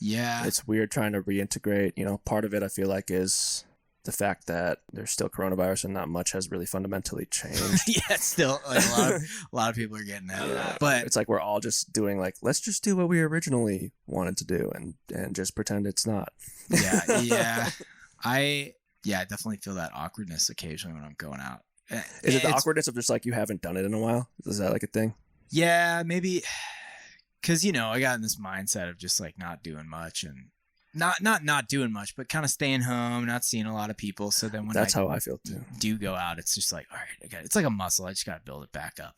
S3: yeah.
S1: It's weird trying to reintegrate. Part of it I feel like is the fact that there's still coronavirus and not much has really fundamentally changed.
S3: Yeah, it's still like a lot of people are getting that. But
S1: It's like we're all just doing let's just do what we originally wanted to do and just pretend it's not.
S3: yeah. I definitely feel that awkwardness occasionally when I'm going out.
S1: Is it the
S3: It's-
S1: awkwardness of just like you haven't done it in a while? Is that like a thing?
S3: Yeah, maybe because I got in this mindset of just like not doing much and not doing much, but kind of staying home, not seeing a lot of people. So then when
S1: That's how I feel too.
S3: do go out, it's just like, all right, it's like a muscle. I just got to build it back up.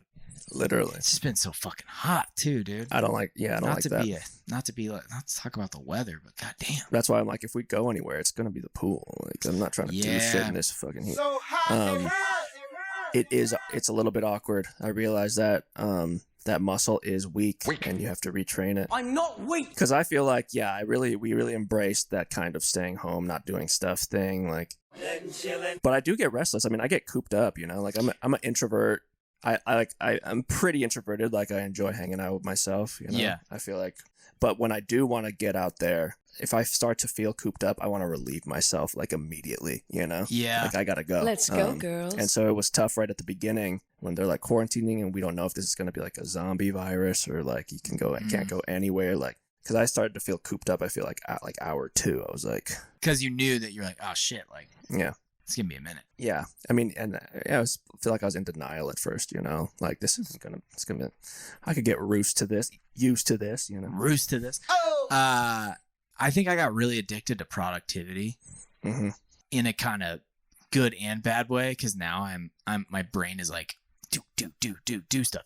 S1: Literally.
S3: It's just been so fucking hot too, dude.
S1: I don't like that.
S3: not to talk about the weather, but goddamn.
S1: That's why I'm like, if we go anywhere, it's gonna be the pool. Like, I'm not trying to do shit
S3: Yeah.
S1: in this fucking heat.
S6: So hot.
S1: It's a little bit awkward. I realize that that muscle is weak and you have to retrain it.
S6: I'm not weak.
S1: Because I feel like, we really embraced that kind of staying home, not doing stuff thing. Like, but I do get restless. I mean, I get cooped up. Like I'm an introvert. I'm pretty introverted. Like I enjoy hanging out with myself.
S3: Yeah.
S1: I feel like, but when I do want to get out there, if I start to feel cooped up, I want to relieve myself like immediately.
S3: Yeah.
S1: Like I gotta go.
S5: Let's go, girls.
S1: And so it was tough right at the beginning when they're like quarantining and we don't know if this is gonna be like a zombie virus or like you can't go anywhere. Like because I started to feel cooped up. I feel like at like hour 2, I was like,
S3: because you knew that you're like, oh shit, like
S1: yeah,
S3: it's gonna be a minute.
S1: yeah. I mean, and I feel like I was in denial at first, you know, like this isn't gonna, I could get used to this, you know,
S3: Roost to this. Oh, I think I got really addicted to productivity in a kind of good and bad way, because now I'm my brain is like do stuff,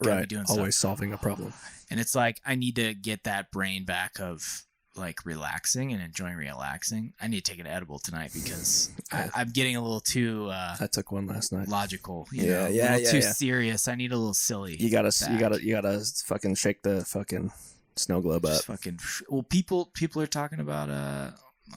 S1: right?
S3: doing
S1: Always
S3: stuff.
S1: solving a problem.
S3: And it's like I need to get that brain back of like relaxing and enjoying relaxing. I need to take an edible tonight because I'm getting a little too
S1: I took one last night.
S3: logical.
S1: Yeah,
S3: a little too serious. I need a little silly.
S1: You gotta fucking shake the fucking snow globe up.
S3: Well, people are talking about I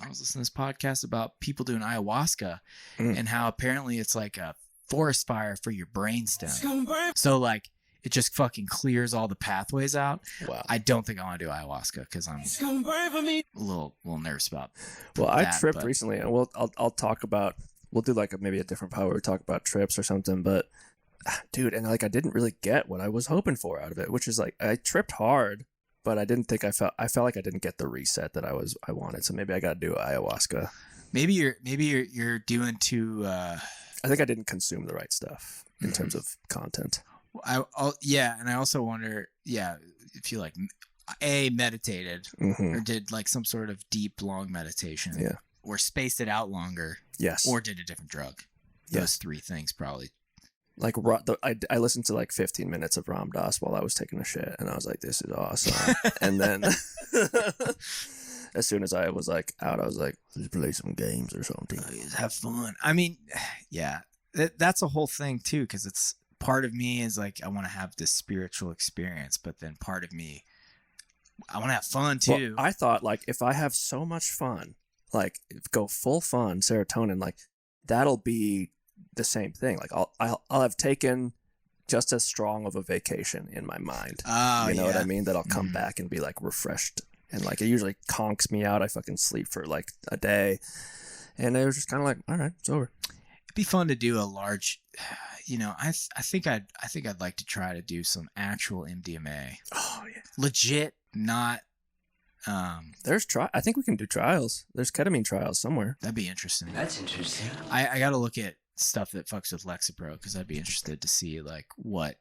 S3: was listening to this podcast about people doing ayahuasca and how apparently it's like a forest fire for your brainstem. So like it just fucking clears all the pathways out.
S1: Wow.
S3: I don't think I want to do ayahuasca because I'm a little nervous about.
S1: Well, I tripped recently, and I'll talk about. We'll do like maybe a different power. Talk about trips or something, but dude, and like I didn't really get what I was hoping for out of it, which is like I tripped hard, but I didn't think I felt like I didn't get the reset that I wanted. So maybe I got to do ayahuasca.
S3: Maybe you're doing too.
S1: I think I didn't consume the right stuff in terms of content.
S3: And I also wonder, if you like meditated or did like some sort of deep, long meditation, or spaced it out longer, or did a different drug. Those 3 things probably.
S1: Like I listened to like 15 minutes of Ram Dass while I was taking a shit, and I was like, "This is awesome." And then, as soon as I was like out, I was like, "Let's play some games or something.
S3: Have fun." I mean, yeah, that's a whole thing too, because it's part of me is like I want to have this spiritual experience, but then part of me, I want to have fun too.
S1: Well, I thought like if I have so much fun, like go full fun, serotonin, like that'll be the same thing. Like I'll have taken just as strong of a vacation in my mind. You know what I mean? That I'll come back and be like refreshed. And like it usually conks me out. I fucking sleep for like a day. And it was just kind of like, all right, it's over.
S3: It'd be fun to do a large, I think I'd like to try to do some actual MDMA.
S1: Oh yeah.
S3: Legit, not
S1: I think we can do trials. There's ketamine trials somewhere.
S3: That'd be interesting.
S2: That's interesting.
S3: I got to look at stuff that fucks with Lexapro because I'd be interested to see like what,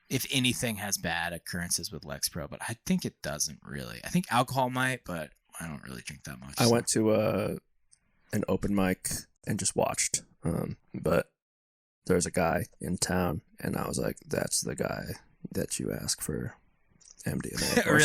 S3: if anything, has bad occurrences with Lexapro, but I think it doesn't really. I think alcohol might, but I don't really drink that much.
S1: I went to an open mic and just watched, but there's a guy in town, and I was like, that's the guy that you ask for MDMA or, or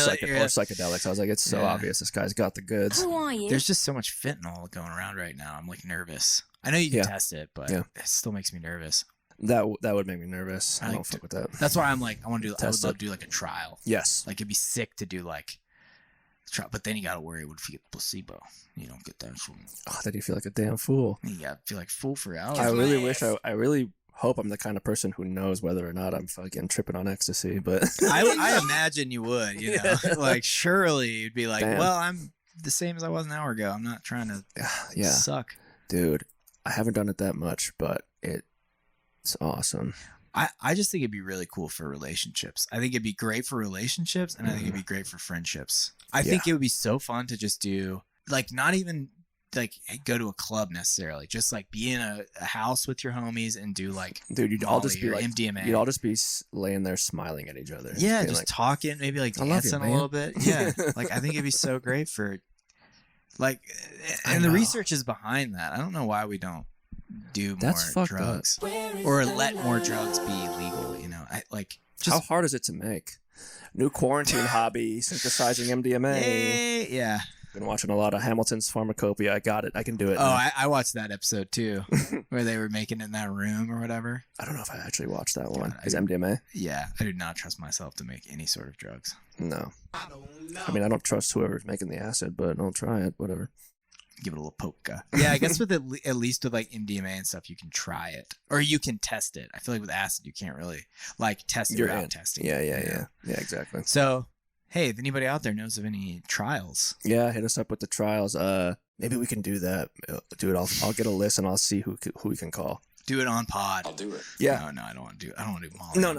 S1: psychedelics. I was like, it's so obvious this guy's got the goods.
S5: Who are you?
S3: There's just so much fentanyl going around right now. I'm like nervous. I know you can test it, but it still makes me nervous.
S1: That would make me nervous. I don't fuck with that.
S3: That's why I'm like, I would love to do like a trial.
S1: Yes.
S3: Like it'd be sick to do like trial, but then you gotta worry what if you get placebo. You don't get that shit.
S1: Oh, then you feel like a damn fool.
S3: You gotta feel like fool for hours.
S1: I really hope I'm the kind of person who knows whether or not I'm fucking tripping on ecstasy, but
S3: I imagine you would, like surely you'd be like, well, I'm the same as I was an hour ago. I'm not trying to suck.
S1: Dude, I haven't done it that much, but it's awesome.
S3: I just think it'd be really cool for relationships. I think it'd be great for relationships, and I think it'd be great for friendships. I think it would be so fun to just do, like, not even like go to a club necessarily, just like be in a house with your homies and do like, dude, you'd all just be like
S1: MDMA. You'd all just be laying there smiling at each other.
S3: Yeah, just like, talking, maybe like dancing a little bit. Yeah, like I think it'd be so great for, like, and the research is behind that. I don't know why we don't do more drugs or let more drugs be legal. I like.
S1: How hard is it to make? New quarantine hobby: synthesizing MDMA.
S3: Yeah.
S1: Been watching a lot of Hamilton's Pharmacopoeia. I got it. I can do it.
S3: Oh, I watched that episode too, where they were making it in that room or whatever.
S1: I don't know if I actually watched that one. Is MDMA?
S3: Yeah, I do not trust myself to make any sort of drugs.
S1: No. I mean, I don't trust whoever's making the acid, but I'll try it. Whatever.
S3: Give it a little poke. Yeah, I guess with at least with like MDMA and stuff, you can try it or you can test it. I feel like with acid, you can't really like test it without testing.
S1: Yeah, exactly.
S3: So, hey, if anybody out there knows of any trials,
S1: hit us up with the trials. Maybe we can do that, dude. I'll get a list and I'll see who we can call.
S3: Do it on pod.
S2: I'll do it.
S3: Yeah. No, I don't want to do. Moldy.
S1: No.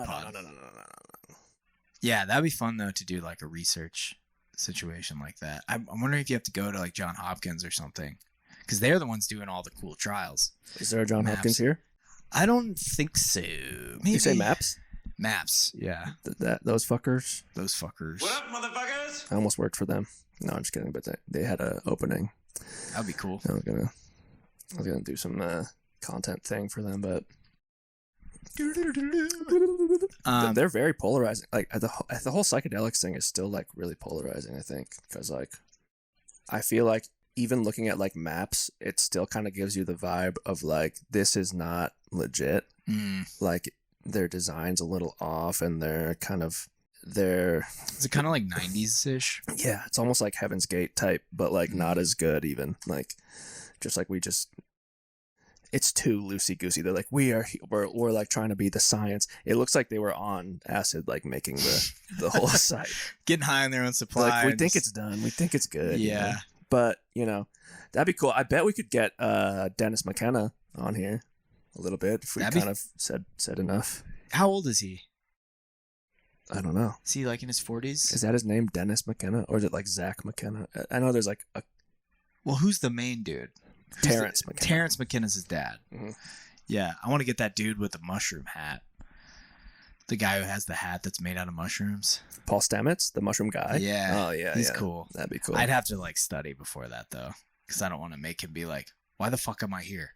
S3: Yeah, that'd be fun though to do like a research situation like that. I'm wondering if you have to go to like John Hopkins or something, because they're the ones doing all the cool trials.
S1: Is there a John
S3: Maps.
S1: Hopkins here?
S3: I don't think so. Maybe.
S1: You say Maps?
S3: Maps, yeah.
S1: Those fuckers.
S3: Those fuckers.
S6: What up, motherfuckers?
S1: I almost worked for them. No, I'm just kidding. But they had a opening.
S3: That'd be cool.
S1: I was gonna do some content thing for them, but they're very polarizing. Like the whole psychedelics thing is still like really polarizing. I think because like I feel like even looking at like Maps, it still kind of gives you the vibe of like this is not legit. Like their design's a little off, and they're is it kind of like 90s ish? Yeah, it's almost like Heaven's Gate type, but like not as good even. Like just like it's too loosey goosey. They're like we're like trying to be the science. It looks like they were on acid, like making the whole site,
S3: getting high on their own supply.
S1: Like we think it's done. We think it's good.
S3: Yeah,
S1: you know? But that'd be cool. I bet we could get Dennis McKenna on here a little bit if we said enough.
S3: How old is he?
S1: I don't know.
S3: Is he like in his 40s?
S1: Is that his name, Dennis McKenna, or is it like Zach McKenna? I know there's like a.
S3: Well, who's the main dude?
S1: Terrence McKenna.
S3: Terrence McKenna's his dad.
S1: Mm-hmm.
S3: Yeah, I want to get that dude with the mushroom hat. The guy who has the hat that's made out of mushrooms.
S1: Paul Stamets, the mushroom guy.
S3: Yeah.
S1: Oh yeah,
S3: he's cool.
S1: That'd be cool.
S3: I'd have to like study before that though, because I don't want to make him be like, "Why the fuck am I here?"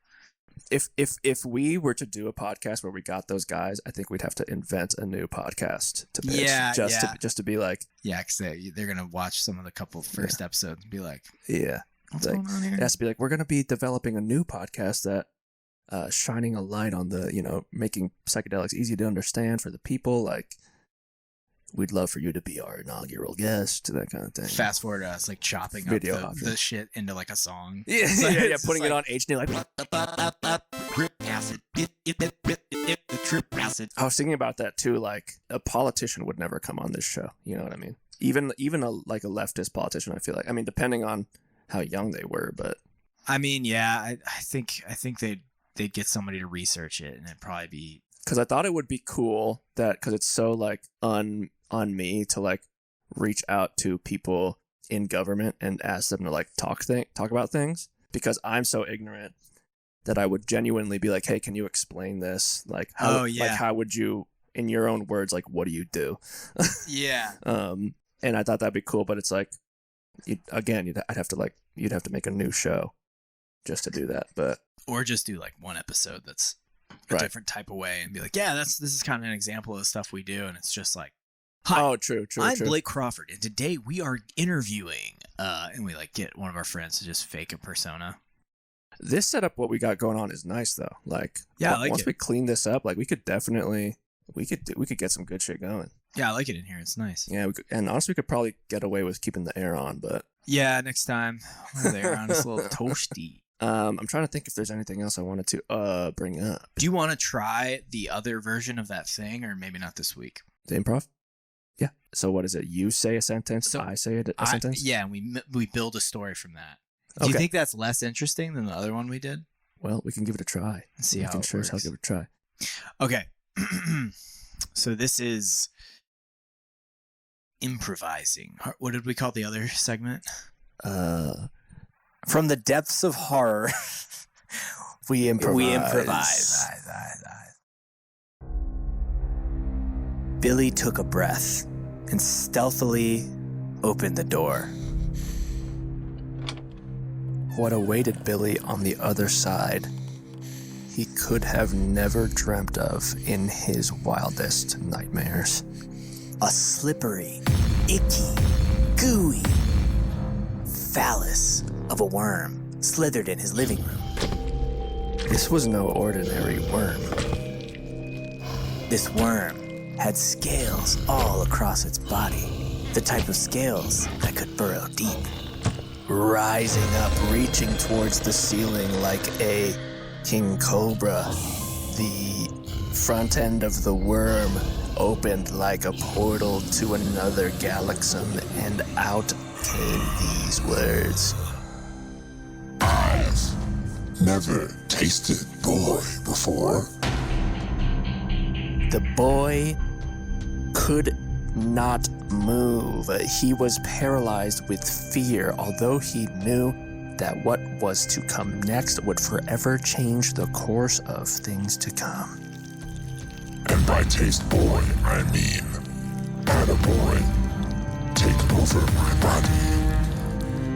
S1: If we were to do a podcast where we got those guys, I think we'd have to invent a new podcast to pitch. Just to be like,
S3: yeah, because they're gonna watch some of the couple first episodes and be like,
S1: yeah,
S3: what's
S1: like,
S3: going on here?
S1: It has to be like, we're gonna be developing a new podcast that shining a light on the making psychedelics easy to understand for the people. Like, we'd love for you to be our inaugural guest, that kind of thing.
S3: Fast forward to us like chopping
S1: Video
S3: up the shit into like a song.
S1: Yeah,
S3: So
S1: yeah,
S3: it's
S1: putting
S3: just
S1: it on HD like. I was thinking about that too. Like, a politician would never come on this show. You know what I mean? Even a leftist politician. I feel like. I mean, depending on how young they were, but.
S3: I mean, yeah, I think they'd get somebody to research it, and it'd probably be.
S1: Because I thought it would be cool because it's so like on me to like reach out to people in government and ask them to like talk about things, because I'm so ignorant that I would genuinely be like, hey, can you explain this? Like, how, like, how would you, in your own words, like, what do you do?
S3: Yeah.
S1: And I thought that'd be cool, but it's like, you'd have to make a new show just to do that,
S3: or just do like one episode that's a different type of way and be like, yeah, this is kind of an example of the stuff we do, and it's just like, hi,
S1: oh, true.
S3: I'm Blake Crawford, and today we are interviewing, and we like get one of our friends to just fake a persona.
S1: This setup, what we got going on, is nice though. Like,
S3: yeah,
S1: once we clean this up, like we could get some good shit going.
S3: Yeah, I like it in here. It's nice.
S1: Yeah, and honestly, we could probably get away with keeping the air on, but
S3: yeah, next time the air on is a little toasty.
S1: I'm trying to think if there's anything else I wanted to bring up.
S3: Do you want to try the other version of that thing, or maybe not this week?
S1: The improv? Yeah. So what is it? You say a sentence, I say a sentence?
S3: Yeah, and we build a story from that. Do you think that's less interesting than the other one we did?
S1: Well, we can give it a try.
S3: See how it works.
S1: Sure as hell give it a try.
S3: Okay. So this is improvising. What did we call the other segment?
S2: From the depths of horror, we improvise. Billy took a breath and stealthily opened the door.
S1: What awaited Billy on the other side, he could have never dreamt of in his wildest nightmares.
S2: A slippery, icky, gooey phallus of a worm slithered in his living room.
S1: This was no ordinary worm.
S2: This worm had scales all across its body, the type of scales that could burrow deep.
S1: Rising up, reaching towards the ceiling like a king cobra, the front end of the worm opened like a portal to another galaxy, and out came these words.
S4: I've never tasted boy before.
S1: The boy could not move. He was paralyzed with fear, although he knew that what was to come next would forever change the course of things to come.
S4: And by taste boy, I mean attaboy. Take over my body.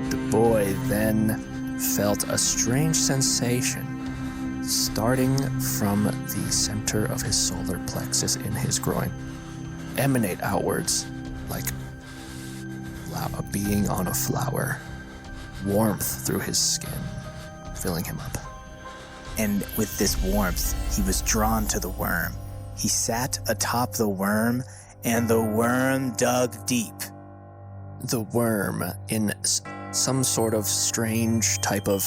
S1: The boy then felt a strange sensation starting from the center of his solar plexus in his groin, emanate outwards like a being on a flower, warmth through his skin, filling him up.
S2: And with this warmth, he was drawn to the worm. He sat atop the worm, and the worm dug deep.
S1: The worm, in some sort of strange type of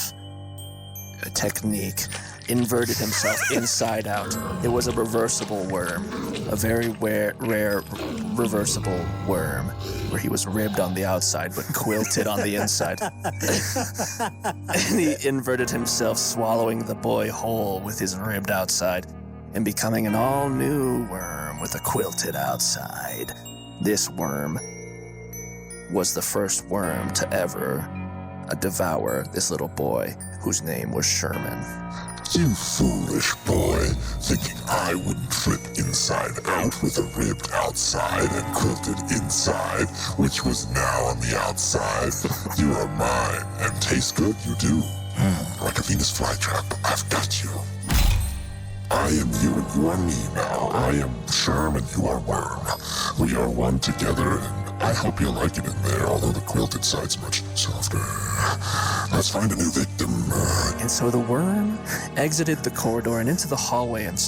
S1: technique, inverted himself inside out. It was a reversible worm, a very rare reversible worm, where he was ribbed on the outside but quilted on the inside. And he inverted himself, swallowing the boy whole with his ribbed outside and becoming an all-new worm with a quilted outside. This worm was the first worm to ever devour this little boy, whose name was Sherman.
S4: You foolish boy, thinking I wouldn't flip inside out with a ribbed outside and quilted inside, which was now on the outside. You are mine, and taste good you do. Like a Venus flytrap, I've got you. I am you and you are me now. I am Sherm and you are Worm. We are one together, and I hope you like it in there, although the quilted side's much softer. Let's find a new victim.
S1: And so the worm exited the corridor and into the hallway and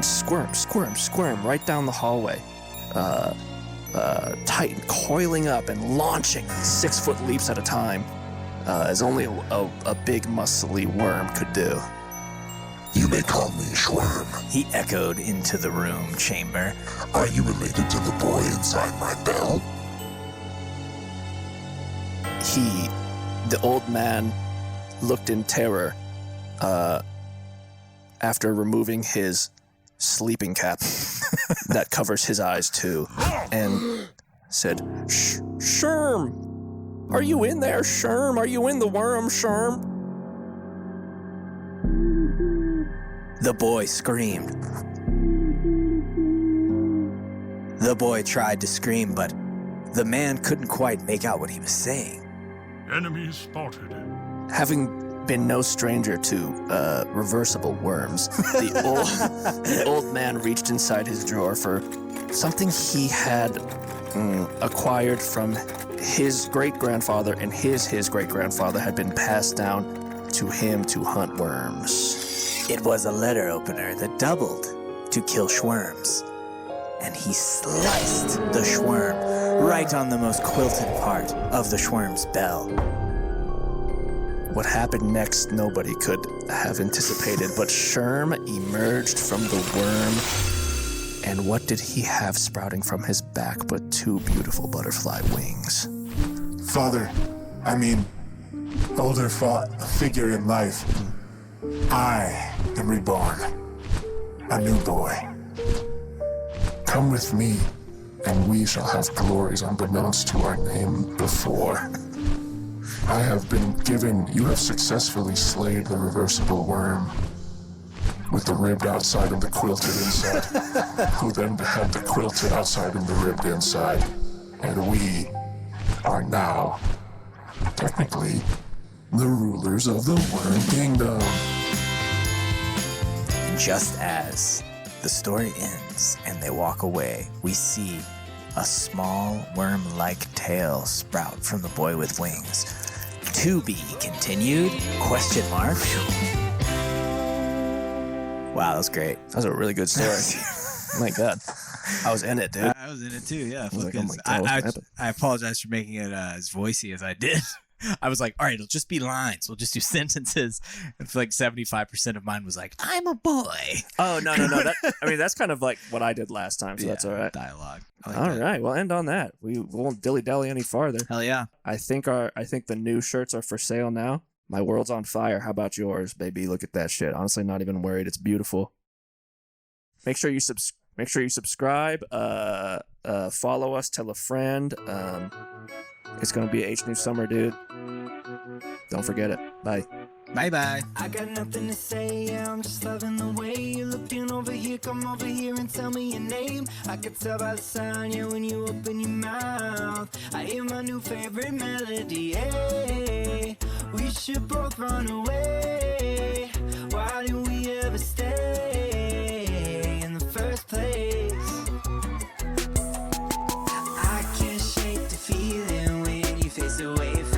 S1: squirm right down the hallway, tight, coiling up and launching 6-foot leaps at a time, as only a big muscly worm could do.
S4: You may call me Schworm.
S2: He echoed into the room chamber.
S4: Are you related to the boy inside my bell?
S1: The old man looked in terror after removing his sleeping cap that covers his eyes too, and said, Sherm, are you in there, Sherm? Are you in the worm, Sherm?
S2: The boy screamed. The boy tried to scream, but the man couldn't quite make out what he was saying.
S7: Enemy spotted.
S1: Having been no stranger to reversible worms, the old man reached inside his drawer for something he had acquired from his great-grandfather, and his great-grandfather had been passed down to him to hunt worms.
S2: It was a letter opener that doubled to kill Schworms, and he sliced the Schworm right on the most quilted part of the Schworm's bell.
S1: What happened next, nobody could have anticipated, but Sherm emerged from the worm, and what did he have sprouting from his back but 2 beautiful butterfly wings?
S8: older figure in life. I am reborn, a new boy. Come with me, and we shall have glories unbeknownst to our name before. I have been given, you have successfully slayed the reversible worm, with the ribbed outside and the quilted inside, who then had the quilted outside and the ribbed inside. And we are now, technically, the rulers of the Worm Kingdom.
S2: And just as the story ends and they walk away, we see a small worm-like tail sprout from the boy with wings. To be continued? Question mark. Wow, that was great.
S1: That was a really good story. Oh my God. I was in it, dude.
S3: I was in it too, yeah.
S1: I was like, oh my God, what happened?
S3: I apologize for making it as voicey as I did. I was like, all right, it'll just be lines. We'll just do sentences. And for like 75% of mine was like, I'm a boy.
S1: Oh, no. That's kind of like what I did last time, so that's all right.
S3: Dialogue.
S1: All right, we'll end on that. We won't dilly-dally any farther.
S3: Hell yeah.
S1: I think the new shirts are for sale now. My world's on fire. How about yours, baby? Look at that shit. Honestly, not even worried. It's beautiful. Make sure you Make sure you subscribe. Follow us. Tell a friend. It's gonna be H New Summer, dude. Don't forget it. Bye.
S3: Bye-bye.
S6: I got nothing to say, yeah, I'm just loving the way you're looking over here. Come over here and tell me your name. I can tell by the sound, yeah, when you open your mouth. I hear my new favorite melody, hey. We should both run away. Why do we ever stay in the first place? I can't shake the feeling when you face away from